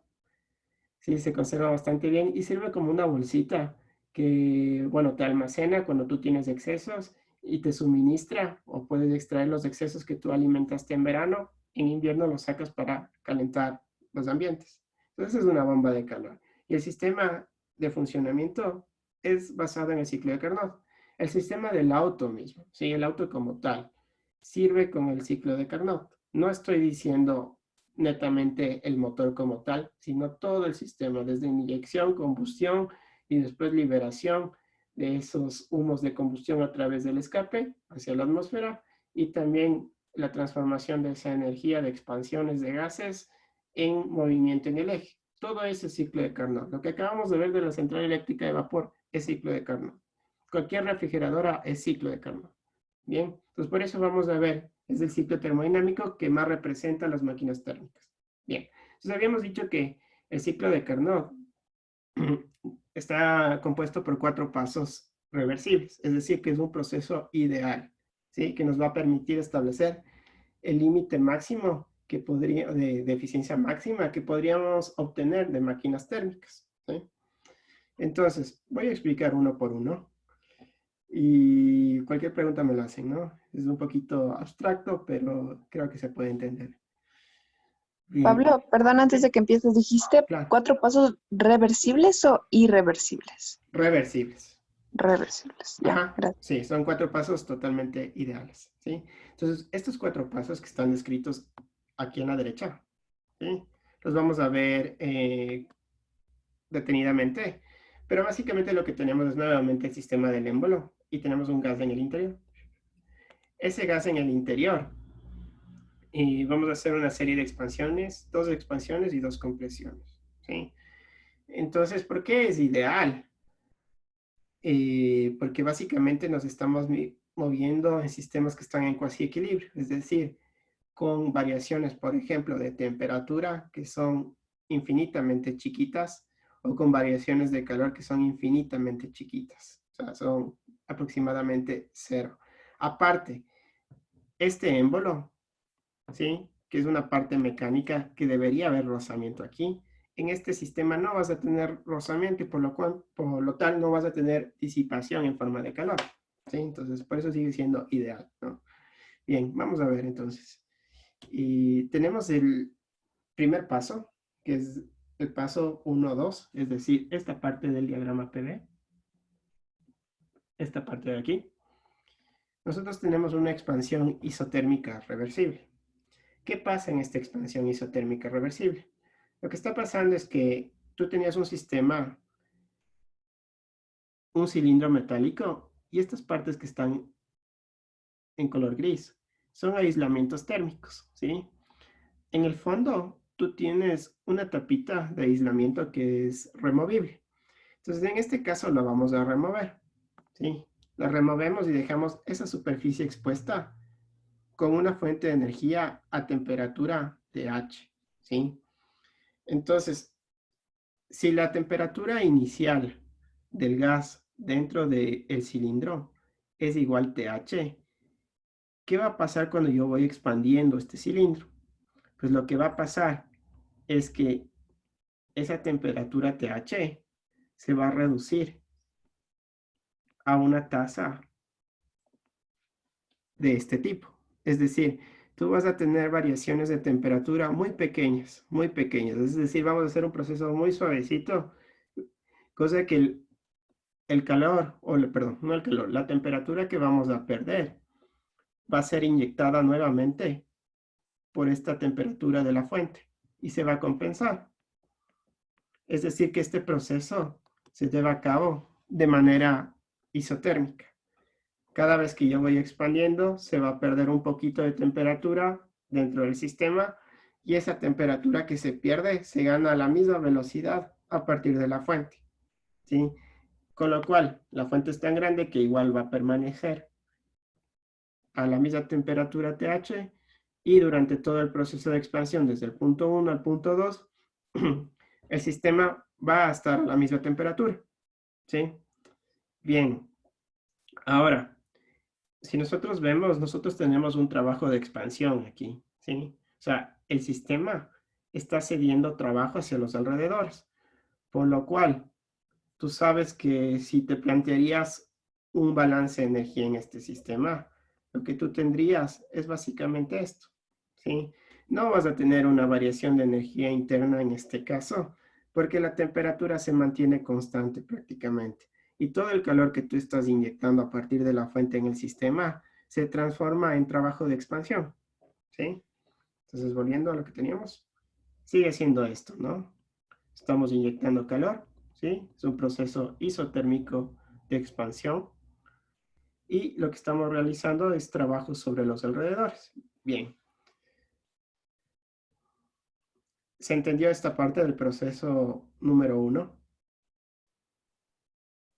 Sí, se conserva bastante bien y sirve como una bolsita que, bueno, te almacena cuando tú tienes excesos y te suministra o puedes extraer los excesos que tú alimentaste en verano, en invierno los sacas para calentar los ambientes. Entonces es una bomba de calor. Y el sistema de funcionamiento es basado en el ciclo de Carnot. El sistema del auto mismo, sí, el auto como tal, sirve con el ciclo de Carnot. No estoy diciendo netamente el motor como tal, sino todo el sistema, desde inyección, combustión y después liberación de esos humos de combustión a través del escape hacia la atmósfera y también la transformación de esa energía de expansiones de gases en movimiento en el eje. Todo ese ciclo de Carnot. Lo que acabamos de ver de la central eléctrica de vapor es ciclo de Carnot. Cualquier refrigeradora es ciclo de Carnot. Bien, entonces por eso vamos a ver, es el ciclo termodinámico que más representa las máquinas térmicas. Bien, entonces habíamos dicho que el ciclo de Carnot está compuesto por 4 pasos reversibles, es decir, que es un proceso ideal, ¿sí? Que nos va a permitir establecer el límite máximo que podría, de eficiencia máxima que podríamos obtener de máquinas térmicas, ¿sí? Entonces, voy a explicar uno por uno y cualquier pregunta me la hacen, ¿no? Es un poquito abstracto, pero creo que se puede entender. Bien, Pablo, perdón, antes de que empieces, ¿dijiste claro, 4 pasos reversibles o irreversibles? reversibles. Reversibles, ya, Ajá, gracias. sí, son 4 pasos totalmente ideales, ¿sí? Entonces, estos 4 pasos que están descritos aquí en la derecha, ¿sí? Los vamos a ver detenidamente, pero básicamente lo que tenemos es nuevamente el sistema del émbolo y tenemos un gas en el interior. Ese gas en el interior, y vamos a hacer una serie de expansiones, 2 expansiones y 2 compresiones, ¿sí? Entonces, ¿por qué es ideal? Porque básicamente nos estamos moviendo en sistemas que están en cuasi equilibrio, es decir, con variaciones, por ejemplo, de temperatura que son infinitamente chiquitas o con variaciones de calor que son infinitamente chiquitas, o sea, son aproximadamente cero. Aparte, este émbolo, ¿sí? Que es una parte mecánica que debería haber rozamiento aquí. En este sistema no vas a tener rozamiento y por lo tal no vas a tener disipación en forma de calor, ¿sí? Entonces, por eso sigue siendo ideal, ¿no? Bien, vamos a ver entonces. Y tenemos el primer paso, que es el paso 1-2, es decir, esta parte del diagrama PV, esta parte de aquí. Nosotros tenemos una expansión isotérmica reversible. ¿Qué pasa en esta expansión isotérmica reversible? Lo que está pasando es que tú tenías un sistema, un cilindro metálico, y estas partes que están en color gris son aislamientos térmicos, ¿sí? En el fondo, tú tienes una tapita de aislamiento que es removible. Entonces, en este caso lo vamos a remover, ¿sí? La removemos y dejamos esa superficie expuesta con una fuente de energía a temperatura TH, ¿sí? Entonces, si la temperatura inicial del gas dentro del cilindro es igual a TH, ¿qué va a pasar cuando yo voy expandiendo este cilindro? Pues lo que va a pasar es que esa temperatura TH se va a reducir a una tasa de este tipo. Es decir, tú vas a tener variaciones de temperatura muy pequeñas, muy pequeñas. Es decir, vamos a hacer un proceso muy suavecito, cosa que el calor, perdón, no el calor, la temperatura que vamos a perder va a ser inyectada nuevamente por esta temperatura de la fuente y se va a compensar. Es decir, que este proceso se lleva a cabo de manera isotérmica. Cada vez que yo voy expandiendo, se va a perder un poquito de temperatura dentro del sistema y esa temperatura que se pierde se gana a la misma velocidad a partir de la fuente, ¿sí? Con lo cual, la fuente es tan grande que igual va a permanecer a la misma temperatura TH y durante todo el proceso de expansión, desde el punto 1 al punto 2, el sistema va a estar a la misma temperatura, ¿sí? Bien, ahora, si nosotros vemos, nosotros tenemos un trabajo de expansión aquí, ¿sí? O sea, el sistema está cediendo trabajo hacia los alrededores, por lo cual tú sabes que si te plantearías un balance de energía en este sistema, lo que tú tendrías es básicamente esto, ¿sí? No vas a tener una variación de energía interna en este caso, porque la temperatura se mantiene constante prácticamente. Y todo el calor que tú estás inyectando a partir de la fuente en el sistema se transforma en trabajo de expansión, ¿sí? Entonces, volviendo a lo que teníamos, sigue siendo esto, ¿no? Estamos inyectando calor, ¿sí? Es un proceso isotérmico de expansión. Y lo que estamos realizando es trabajo sobre los alrededores. Bien. ¿Se entendió esta parte del proceso número 1?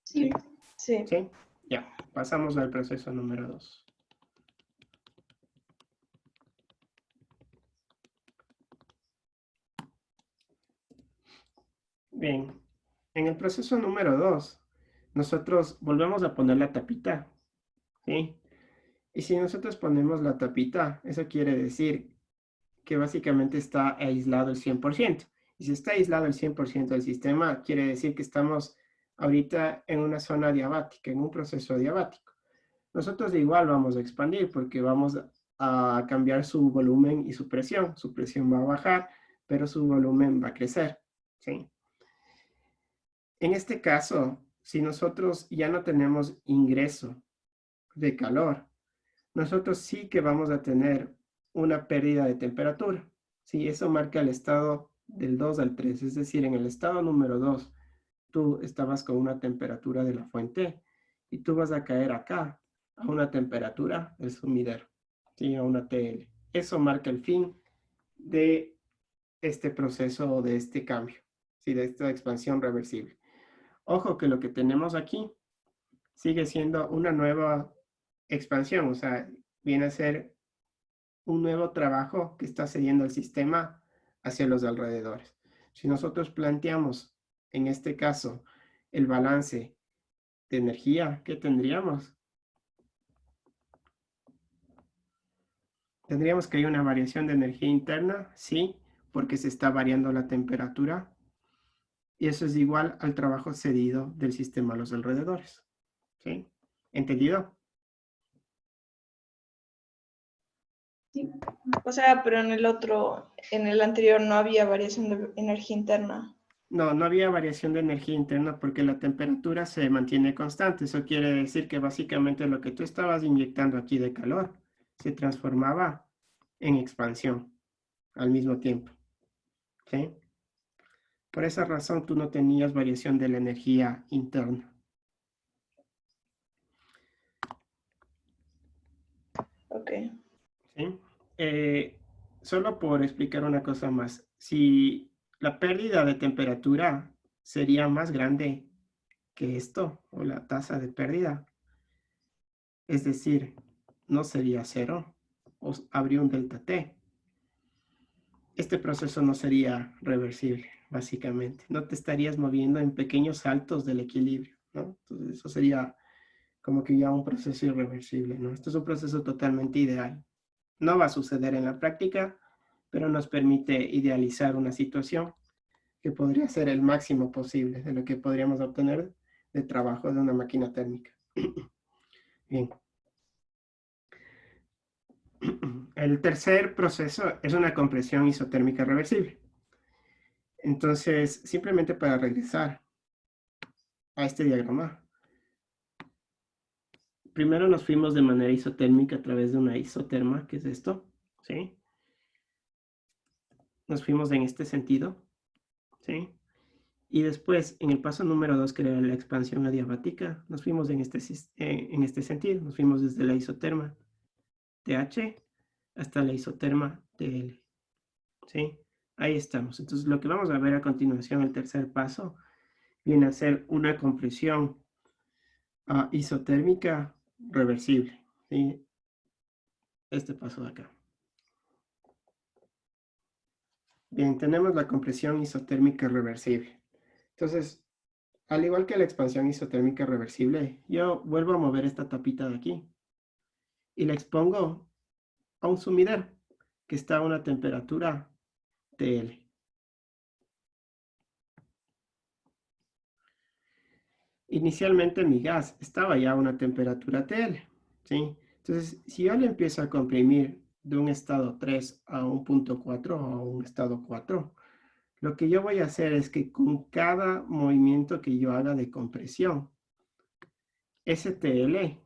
Sí. Sí. ¿Sí? Ya, pasamos al proceso número 2. Bien, en el proceso número 2, nosotros volvemos a poner la tapita, ¿sí? Y si nosotros ponemos la tapita, eso quiere decir que básicamente está aislado el 100%. Y si está aislado el 100% del sistema, quiere decir que estamos ahorita en una zona diabática, en un proceso diabático. Nosotros de igual vamos a expandir porque vamos a cambiar su volumen y su presión. Su presión va a bajar, pero su volumen va a crecer, ¿sí? En este caso, si nosotros ya no tenemos ingreso de calor, nosotros sí que vamos a tener una pérdida de temperatura. Sí, eso marca el estado del 2 al 3, es decir, en el estado número 2, tú estabas con una temperatura de la fuente y tú vas a caer acá a una temperatura del sumidero, ¿sí? A una TL. Eso marca el fin de este proceso o de este cambio, ¿sí? De esta expansión reversible. Ojo que lo que tenemos aquí sigue siendo una nueva expansión, o sea, viene a ser un nuevo trabajo que está cediendo el sistema hacia los alrededores. Si nosotros planteamos, en este caso, el balance de energía, ¿qué tendríamos? Tendríamos que hay una variación de energía interna, sí, porque se está variando la temperatura, y eso es igual al trabajo cedido del sistema a los alrededores, ¿sí? ¿Entendido? Sí. O sea, pero en el anterior no había variación de energía interna. No, no había variación de energía interna porque la temperatura se mantiene constante. Eso quiere decir que básicamente lo que tú estabas inyectando aquí de calor se transformaba en expansión al mismo tiempo, ¿sí? Por esa razón tú no tenías variación de la energía interna. Ok. ¿Sí? Solo por explicar una cosa más. Si la pérdida de temperatura sería más grande que esto, o la tasa de pérdida, es decir, no sería cero, o habría un delta T. Este proceso no sería reversible, básicamente. No te estarías moviendo en pequeños saltos del equilibrio, ¿no? Entonces eso sería como que ya un proceso irreversible, ¿no? Esto es un proceso totalmente ideal. No va a suceder en la práctica, pero nos permite idealizar una situación que podría ser el máximo posible de lo que podríamos obtener de trabajo de una máquina térmica. Bien. El tercer proceso es una compresión isotérmica reversible. Entonces, simplemente para regresar a este diagrama, primero nos fuimos de manera isotérmica a través de una isoterma, que es esto, ¿sí? Nos fuimos en este sentido, ¿sí? Y después, en el paso número 2, que era la expansión adiabática, nos fuimos en este sentido, nos fuimos desde la isoterma TH hasta la isoterma TL, ¿sí? Ahí estamos. Entonces, lo que vamos a ver a continuación, el tercer paso, viene a ser una compresión isotérmica reversible, ¿sí? Este paso de acá. Bien, tenemos la compresión isotérmica reversible. Entonces, al igual que la expansión isotérmica reversible, yo vuelvo a mover esta tapita de aquí y la expongo a un sumidero que está a una temperatura TL. Inicialmente mi gas estaba ya a una temperatura TL, ¿sí? Entonces, si yo le empiezo a comprimir de un estado 3 a un punto 4 o a un estado 4, lo que yo voy a hacer es que con cada movimiento que yo haga de compresión, ese TL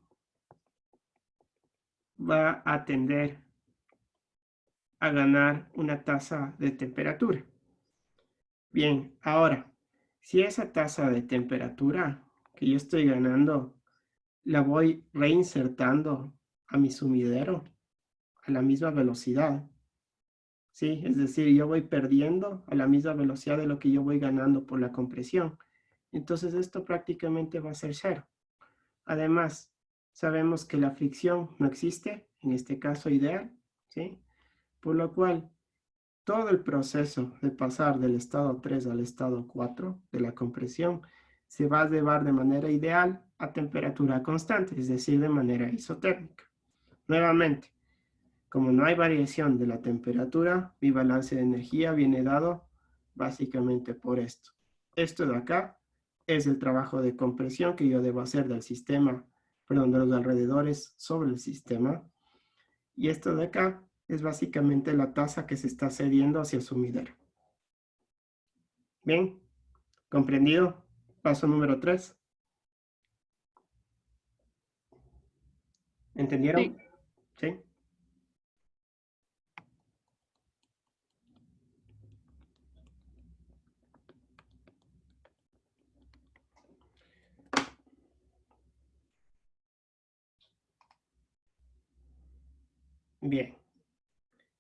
va a tender a ganar una tasa de temperatura. Bien, ahora, si esa tasa de temperatura que yo estoy ganando la voy reinsertando a mi sumidero a la misma velocidad, ¿sí? Es decir, yo voy perdiendo a la misma velocidad de lo que yo voy ganando por la compresión. Entonces esto prácticamente va a ser cero. Además, sabemos que la fricción no existe, en este caso ideal, ¿sí? Por lo cual, todo el proceso de pasar del estado 3 al estado 4 de la compresión se va a llevar de manera ideal a temperatura constante, es decir, de manera isotérmica. Nuevamente, como no hay variación de la temperatura, mi balance de energía viene dado básicamente por esto. Esto de acá es el trabajo de compresión que yo debo hacer del sistema, perdón, de los alrededores sobre el sistema. Y esto de acá es básicamente la tasa que se está cediendo hacia el sumidero. Bien, ¿comprendido? Paso número 3. ¿Entendieron? ¿Sí? Bien.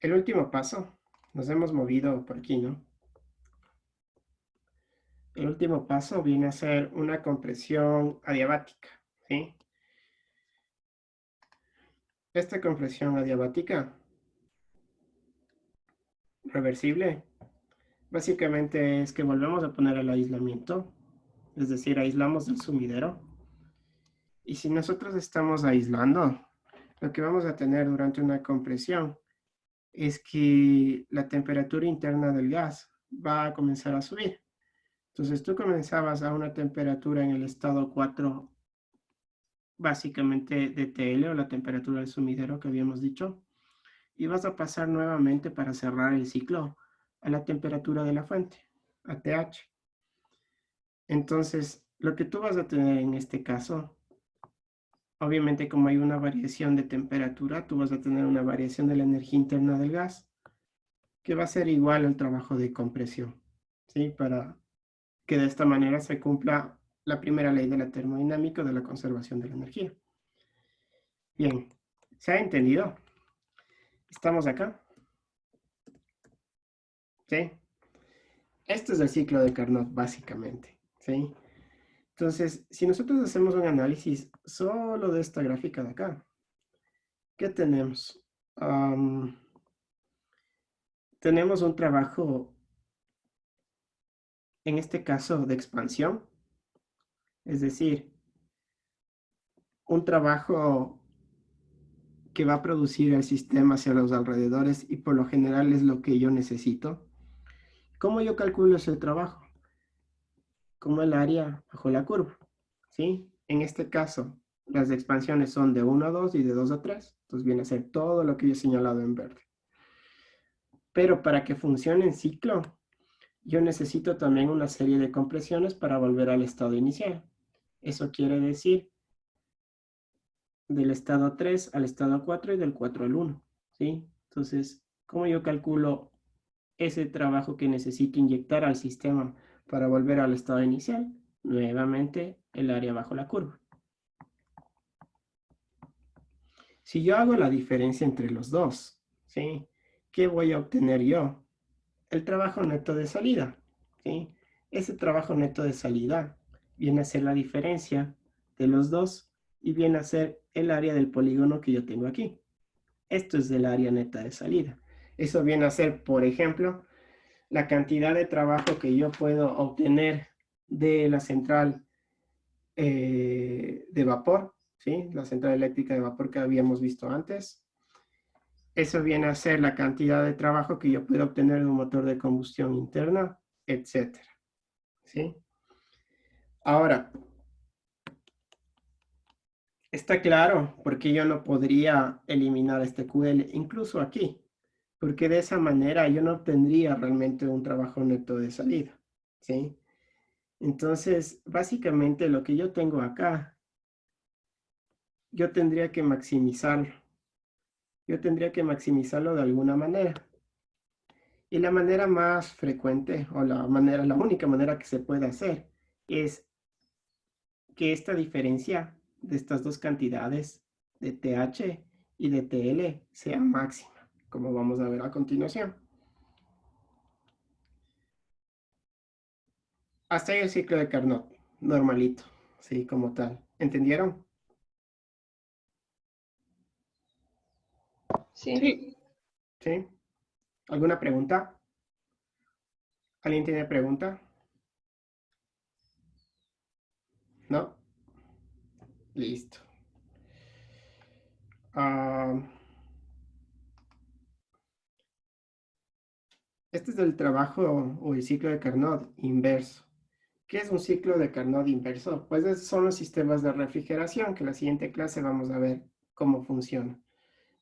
El último paso, nos hemos movido por aquí, ¿no? El último paso viene a ser una compresión adiabática, ¿sí? Esta compresión adiabática reversible básicamente es que volvemos a poner el aislamiento, es decir, aislamos del sumidero. Y si nosotros estamos aislando, lo que vamos a tener durante una compresión es que la temperatura interna del gas va a comenzar a subir. Entonces tú comenzabas a una temperatura en el estado 4, básicamente de TL o la temperatura del sumidero que habíamos dicho, y vas a pasar nuevamente para cerrar el ciclo a la temperatura de la fuente, a TH. Entonces, lo que tú vas a tener en este caso, obviamente como hay una variación de temperatura, tú vas a tener una variación de la energía interna del gas, que va a ser igual al trabajo de compresión, ¿sí? Para que de esta manera se cumpla la primera ley de la termodinámica de la conservación de la energía. Bien, ¿se ha entendido? ¿Estamos acá? ¿Sí? Esto es el ciclo de Carnot, básicamente, ¿sí? Entonces, si nosotros hacemos un análisis solo de esta gráfica de acá, ¿qué tenemos? Tenemos un trabajo, en este caso, de expansión, es decir, un trabajo que va a producir el sistema hacia los alrededores y por lo general es lo que yo necesito. ¿Cómo yo calculo ese trabajo? Como el área bajo la curva, ¿sí? En este caso, las expansiones son de 1 a 2 y de 2 a 3. Entonces viene a ser todo lo que yo he señalado en verde. Pero para que funcione en ciclo, yo necesito también una serie de compresiones para volver al estado inicial. Eso quiere decir del estado 3 al estado 4 y del 4 al 1, ¿sí? Entonces, ¿cómo yo calculo ese trabajo que necesito inyectar al sistema para volver al estado inicial? Nuevamente, el área bajo la curva. Si yo hago la diferencia entre los dos, ¿sí? ¿Qué voy a obtener yo? El trabajo neto de salida, ¿sí? Ese trabajo neto de salida viene a ser la diferencia de los dos y viene a ser el área del polígono que yo tengo aquí. Esto es del área neta de salida. Eso viene a ser, por ejemplo, la cantidad de trabajo que yo puedo obtener de la central de vapor, ¿sí? La central eléctrica de vapor que habíamos visto antes. Eso viene a ser la cantidad de trabajo que yo puedo obtener de un motor de combustión interna, etcétera, ¿sí? Ahora, está claro por qué yo no podría eliminar este QL, incluso aquí, porque de esa manera yo no obtendría realmente un trabajo neto de salida, ¿sí? Entonces, básicamente lo que yo tengo acá, yo tendría que maximizarlo. Yo tendría que maximizarlo de alguna manera. Y la manera más frecuente, o la única manera que se puede hacer, es que esta diferencia de estas dos cantidades de TH y de TL sea máxima, como vamos a ver a continuación. Hasta ahí el ciclo de Carnot, normalito, sí, como tal. ¿Entendieron? Sí. Sí. ¿Sí? ¿Alguna pregunta? ¿Alguien tiene pregunta? ¿No? Listo. Ah, este es el trabajo o el ciclo de Carnot inverso. ¿Qué es un ciclo de Carnot inverso? Pues son los sistemas de refrigeración, que en la siguiente clase vamos a ver cómo funciona.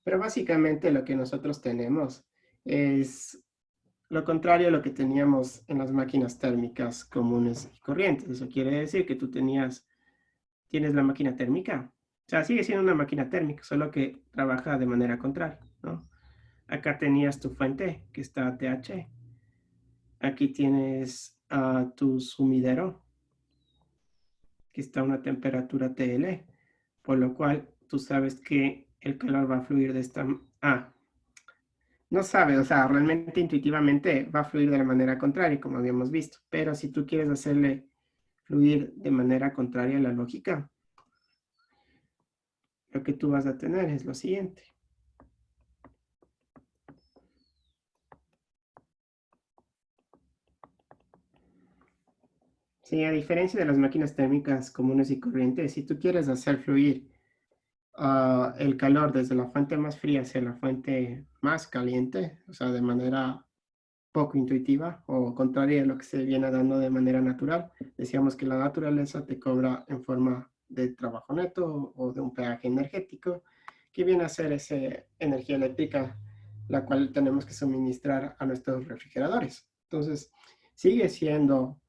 Pero básicamente lo que nosotros tenemos es lo contrario a lo que teníamos en las máquinas térmicas comunes y corrientes. Eso quiere decir que tú tienes la máquina térmica. O sea, sigue siendo una máquina térmica, solo que trabaja de manera contraria, ¿no? Acá tenías tu fuente, que está TH. Aquí tienes tu sumidero, que está a una temperatura TL, por lo cual tú sabes que el calor va a fluir de esta... no sabes, o sea, realmente intuitivamente va a fluir de la manera contraria, como habíamos visto. Pero si tú quieres hacerle fluir de manera contraria a la lógica, lo que tú vas a tener es lo siguiente. Sí, a diferencia de las máquinas térmicas comunes y corrientes, si tú quieres hacer fluir el calor desde la fuente más fría hacia la fuente más caliente, o sea, de manera poco intuitiva o contraria a lo que se viene dando de manera natural, decíamos que la naturaleza te cobra en forma de trabajo neto o de un peaje energético, que viene a ser esa energía eléctrica, la cual tenemos que suministrar a nuestros refrigeradores. Entonces, sigue siendo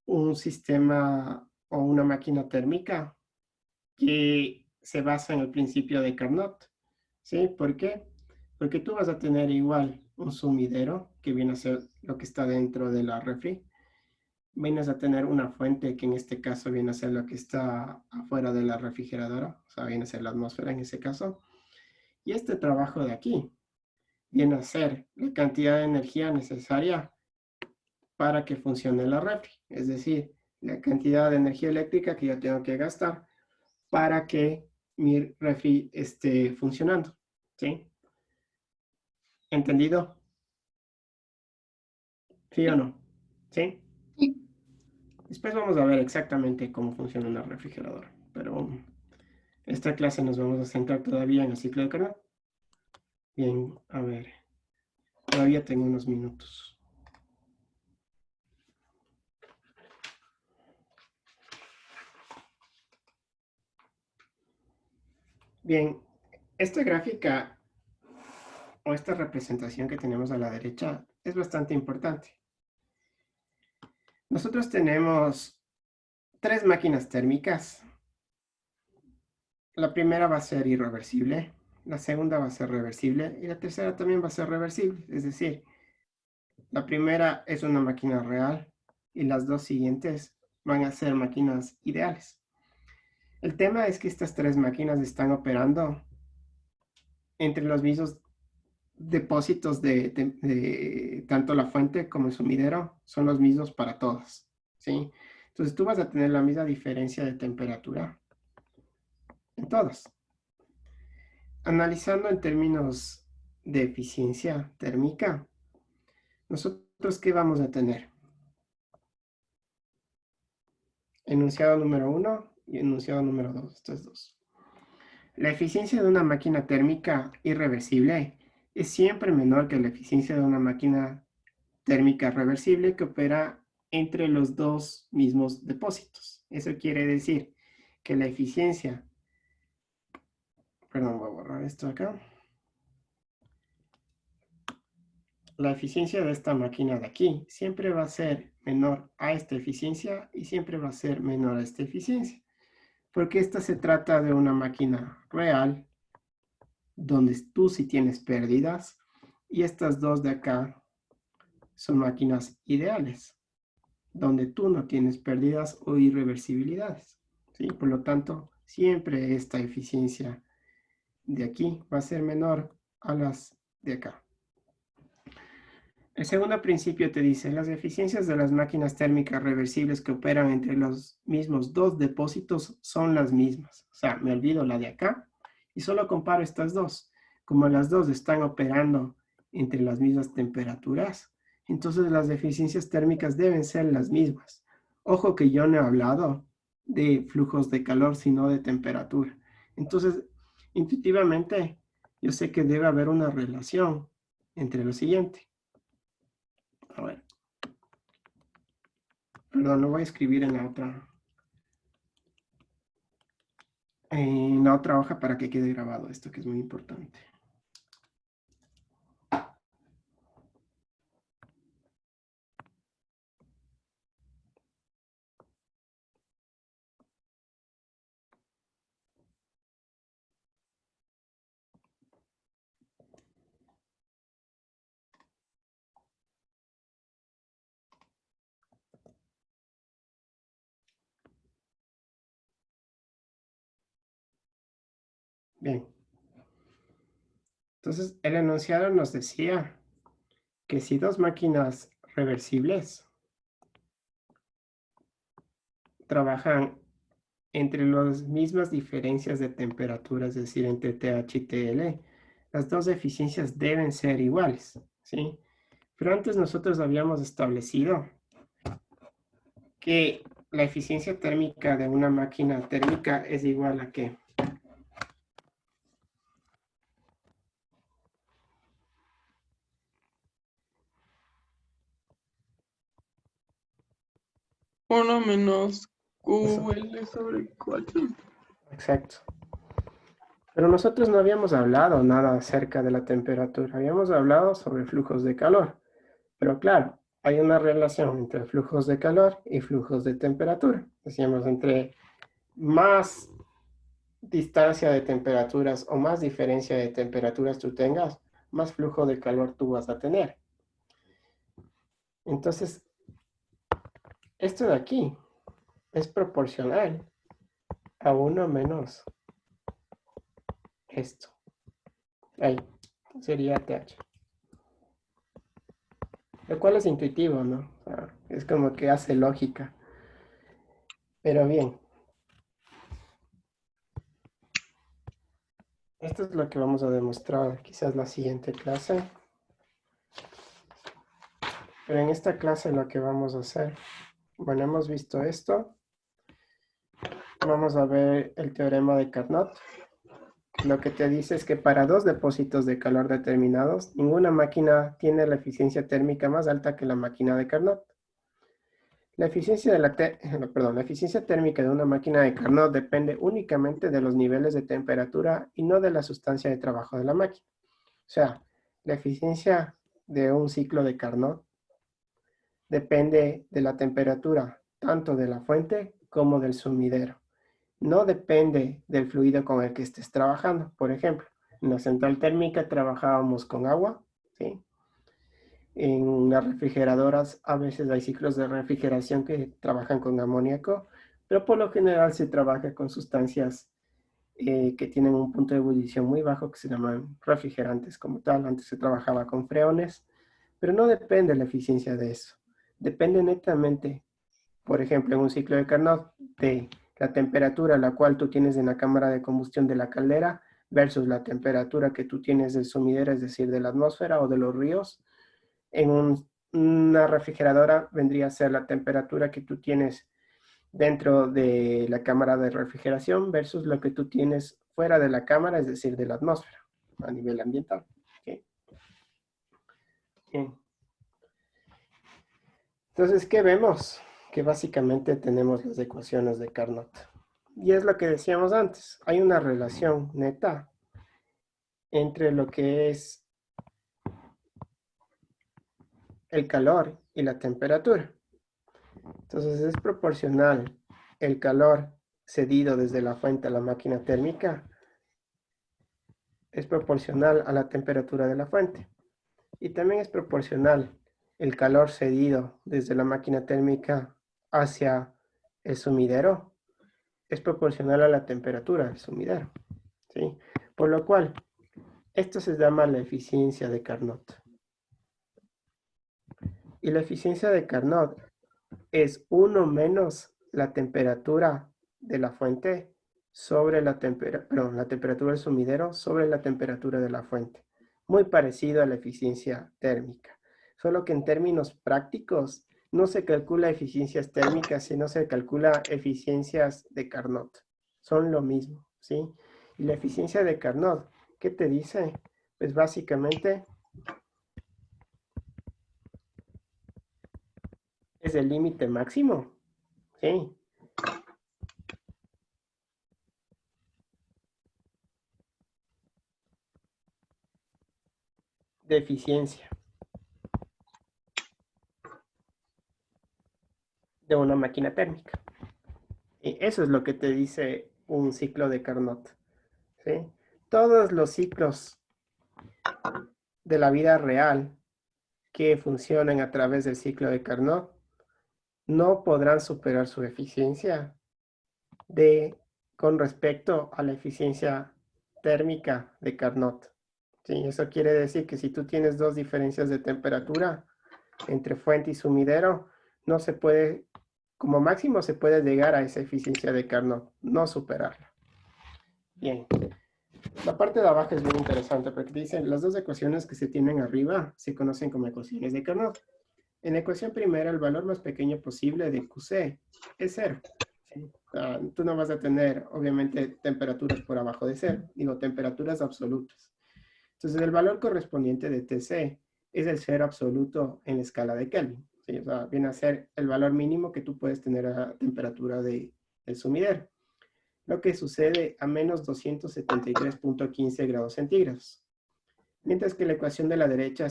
un sistema o una máquina térmica que se basa en el principio de Carnot. ¿Sí? ¿Por qué? Porque tú vas a tener igual un sumidero, que viene a ser lo que está dentro de la refri. Vienes a tener una fuente, que en este caso viene a ser lo que está afuera de la refrigeradora, o sea, viene a ser la atmósfera en ese caso. Y este trabajo de aquí viene a ser la cantidad de energía necesaria para que funcione la refri. Es decir, la cantidad de energía eléctrica que yo tengo que gastar para que mi refri esté funcionando. ¿Sí? ¿Entendido? ¿Sí o no? ¿Sí? Sí. Después vamos a ver exactamente cómo funciona una refrigeradora. Pero esta clase nos vamos a centrar todavía en el ciclo de Carnot. Bien, a ver. Todavía tengo unos minutos. Bien, esta gráfica o esta representación que tenemos a la derecha es bastante importante. Nosotros tenemos 3 máquinas térmicas. La primera va a ser irreversible, la segunda va a ser reversible y la tercera también va a ser reversible. Es decir, la primera es una máquina real y las dos siguientes van a ser máquinas ideales. El tema es que estas 3 máquinas están operando entre los mismos depósitos de tanto la fuente como el sumidero, son los mismos para todas, ¿sí? Entonces tú vas a tener la misma diferencia de temperatura en todas. Analizando en términos de eficiencia térmica, nosotros ¿qué vamos a tener? Enunciado número 1 y enunciado número 2, estos dos. La eficiencia de una máquina térmica irreversible es siempre menor que la eficiencia de una máquina térmica reversible que opera entre los dos mismos depósitos. Eso quiere decir que la eficiencia, perdón, voy a borrar esto acá. La eficiencia de esta máquina de aquí siempre va a ser menor a esta eficiencia y siempre va a ser menor a esta eficiencia. Porque esta se trata de una máquina real donde tú sí tienes pérdidas y estas dos de acá son máquinas ideales donde tú no tienes pérdidas o irreversibilidades. ¿Sí? Por lo tanto, siempre esta eficiencia de aquí va a ser menor a las de acá. El segundo principio te dice, las eficiencias de las máquinas térmicas reversibles que operan entre los mismos dos depósitos son las mismas. O sea, me olvido la de acá y solo comparo estas dos. como las dos están operando entre las mismas temperaturas, entonces las eficiencias térmicas deben ser las mismas. Ojo que yo no he hablado de flujos de calor, sino de temperatura. Entonces, intuitivamente, yo sé que debe haber una relación entre lo siguiente. A ver. Perdón, lo voy a escribir en la otra hoja para que quede grabado esto, que es muy importante. Bien. Entonces, el enunciado nos decía que si dos máquinas reversibles trabajan entre las mismas diferencias de temperatura, es decir, entre TH y TL, las dos eficiencias deben ser iguales, ¿sí? Pero antes nosotros habíamos establecido que la eficiencia térmica de una máquina térmica es igual a ¿qué? Uno menos Eso. QL sobre 4. Exacto. Pero nosotros no habíamos hablado nada acerca de la temperatura, habíamos hablado sobre flujos de calor. Pero claro, hay una relación entre flujos de calor y flujos de temperatura. Decíamos, entre más distancia de temperaturas o más diferencia de temperaturas tú tengas, más flujo de calor tú vas a tener. Entonces, esto de aquí es proporcional a 1 menos esto. Ahí, sería TH. Lo cual es intuitivo, ¿no? O sea, es como que hace lógica. Pero bien. Esto es lo que vamos a demostrar quizás la siguiente clase. Pero en esta clase lo que vamos a hacer, bueno, hemos visto esto. Vamos a ver el teorema de Carnot. Lo que te dice es que para dos depósitos de calor determinados, ninguna máquina tiene la eficiencia térmica más alta que la máquina de Carnot. La eficiencia, la eficiencia térmica de una máquina de Carnot depende únicamente de los niveles de temperatura y no de la sustancia de trabajo de la máquina. O sea, la eficiencia de un ciclo de Carnot depende de la temperatura, tanto de la fuente como del sumidero. No depende del fluido con el que estés trabajando. Por ejemplo, en la central térmica trabajábamos con agua, ¿sí? En las refrigeradoras a veces hay ciclos de refrigeración que trabajan con amoníaco, pero por lo general se trabaja con sustancias que tienen un punto de ebullición muy bajo que se llaman refrigerantes como tal. Antes se trabajaba con freones, pero no depende la eficiencia de eso. Depende netamente, por ejemplo, en un ciclo de Carnot, de la temperatura a la cual tú tienes en la cámara de combustión de la caldera versus la temperatura que tú tienes del sumidero, es decir, de la atmósfera o de los ríos. En una refrigeradora vendría a ser la temperatura que tú tienes dentro de la cámara de refrigeración versus lo que tú tienes fuera de la cámara, es decir, de la atmósfera, a nivel ambiental. ¿Okay? Bien. Entonces, ¿qué vemos? Que básicamente tenemos las ecuaciones de Carnot. Y es lo que decíamos antes, hay una relación neta entre lo que es el calor y la temperatura. Entonces es proporcional el calor cedido desde la fuente a la máquina térmica, es proporcional a la temperatura de la fuente. Y también es proporcional el calor cedido desde la máquina térmica hacia el sumidero, es proporcional a la temperatura del sumidero, ¿sí? Por lo cual, esto se llama la eficiencia de Carnot. Y la eficiencia de Carnot es 1 menos la temperatura de la fuente sobre la temperatura del sumidero sobre la temperatura de la fuente. Muy parecido a la eficiencia térmica. Solo que en términos prácticos no se calcula eficiencias térmicas, sino se calcula eficiencias de Carnot. Son lo mismo, ¿sí? Y la eficiencia de Carnot, ¿qué te dice? Pues básicamente es el límite máximo, ¿sí? De eficiencia de una máquina térmica. Y eso es lo que te dice un ciclo de Carnot, ¿sí? Todos los ciclos de la vida real que funcionan a través del ciclo de Carnot no podrán superar su eficiencia con respecto a la eficiencia térmica de Carnot. ¿Sí? Eso quiere decir que si tú tienes dos diferencias de temperatura entre fuente y sumidero, no se puede, como máximo se puede llegar a esa eficiencia de Carnot, no superarla. Bien. La parte de abajo es muy interesante porque dicen las dos ecuaciones que se tienen arriba se conocen como ecuaciones de Carnot. En la ecuación primera, el valor más pequeño posible de QC es 0. ¿Sí? Tú no vas a tener, obviamente, temperaturas por abajo de 0. Digo, temperaturas absolutas. Entonces, el valor correspondiente de TC es el 0 absoluto en la escala de Kelvin. ¿Sí? O sea, viene a ser el valor mínimo que tú puedes tener a la temperatura del sumidero. Lo que sucede a menos 273.15 grados centígrados. Mientras que la ecuación de la derecha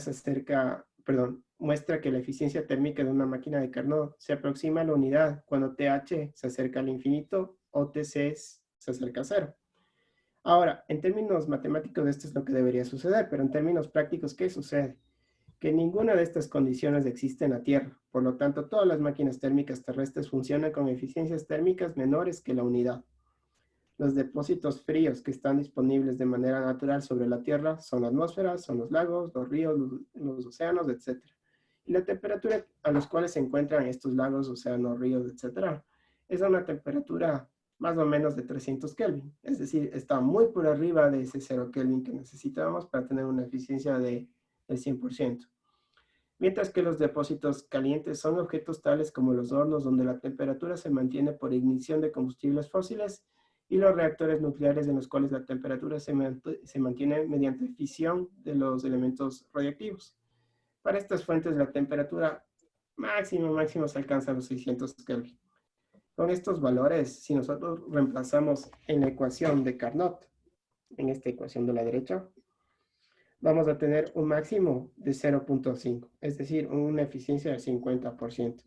muestra que la eficiencia térmica de una máquina de Carnot se aproxima a la unidad cuando TH se acerca al infinito o TC se acerca a 0. Ahora, en términos matemáticos esto es lo que debería suceder, pero en términos prácticos, ¿qué sucede? Que ninguna de estas condiciones existe en la Tierra. Por lo tanto, todas las máquinas térmicas terrestres funcionan con eficiencias térmicas menores que la unidad. Los depósitos fríos que están disponibles de manera natural sobre la Tierra son la atmósfera, son los lagos, los ríos, los océanos, etc. Y la temperatura a los cuales se encuentran estos lagos, océanos, ríos, etc. es una temperatura más o menos de 300 Kelvin. Es decir, está muy por arriba de ese 0 Kelvin que necesitábamos para tener una eficiencia del 100%. Mientras que los depósitos calientes son objetos tales como los hornos donde la temperatura se mantiene por ignición de combustibles fósiles y los reactores nucleares en los cuales la temperatura se mantiene mediante fisión de los elementos radiactivos. Para estas fuentes la temperatura máximo se alcanza a los 600 Kelvin. Con estos valores, si nosotros reemplazamos en la ecuación de Carnot, en esta ecuación de la derecha, vamos a tener un máximo de 0.5, es decir, una eficiencia del 50%.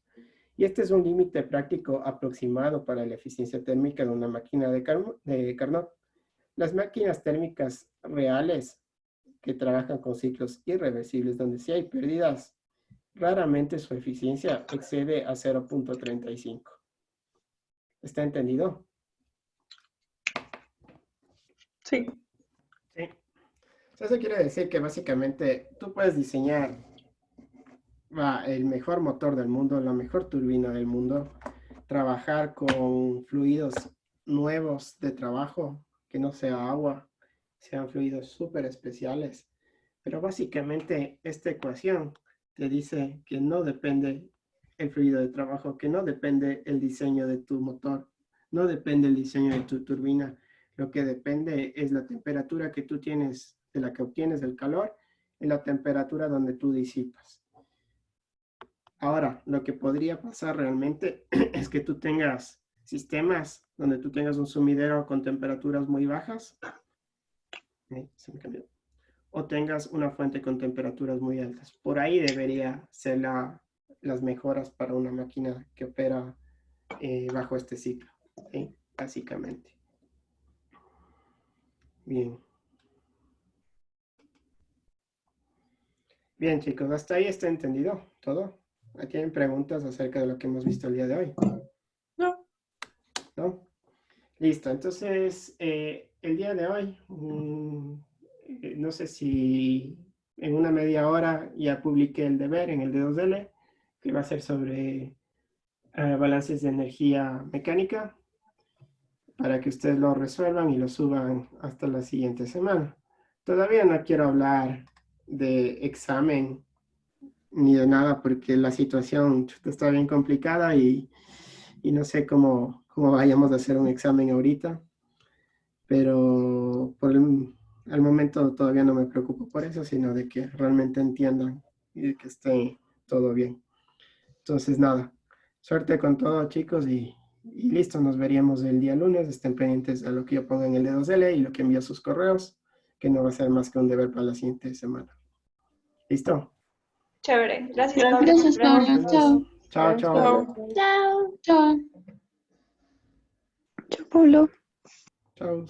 Y este es un límite práctico aproximado para la eficiencia térmica de una máquina de Carnot. Las máquinas térmicas reales que trabajan con ciclos irreversibles donde sí hay pérdidas, raramente su eficiencia excede a 0.35. ¿Está entendido? Sí. Sí. Eso quiere decir que básicamente tú puedes diseñar el mejor motor del mundo, la mejor turbina del mundo, trabajar con fluidos nuevos de trabajo, que no sea agua, sean fluidos súper especiales. Pero básicamente esta ecuación te dice que no depende el fluido de trabajo, que no depende el diseño de tu motor, no depende el diseño de tu turbina. Lo que depende es la temperatura que tú tienes, de la que obtienes el calor, y la temperatura donde tú disipas. Ahora, lo que podría pasar realmente es que tú tengas sistemas donde tú tengas un sumidero con temperaturas muy bajas. Se me cambió. O tengas una fuente con temperaturas muy altas. Por ahí debería ser las mejoras para una máquina que opera bajo este ciclo, ¿sí? Básicamente. Bien. Bien, chicos, hasta ahí está entendido todo. ¿Tienen preguntas acerca de lo que hemos visto el día de hoy? No. ¿No? Listo, entonces el día de hoy, no sé si en una media hora ya publiqué el deber en el D2L, que va a ser sobre balances de energía mecánica. para que ustedes lo resuelvan y lo suban hasta la siguiente semana. Todavía no quiero hablar de examen ni de nada porque la situación está bien complicada y no sé cómo vayamos a hacer un examen ahorita, pero al momento todavía no me preocupo por eso, sino de que realmente entiendan y de que esté todo bien. Entonces, nada, suerte con todo, chicos, y listo, nos veríamos el día lunes. Estén pendientes a lo que yo ponga en el D2L y lo que envío a sus correos, que no va a ser más que un deber para la siguiente semana. ¿Listo? Chévere. Gracias, Pablo. Gracias, Pablo. Chao. Chao, chao. Chao. Chao. Chao. Chao, Pablo. Chao.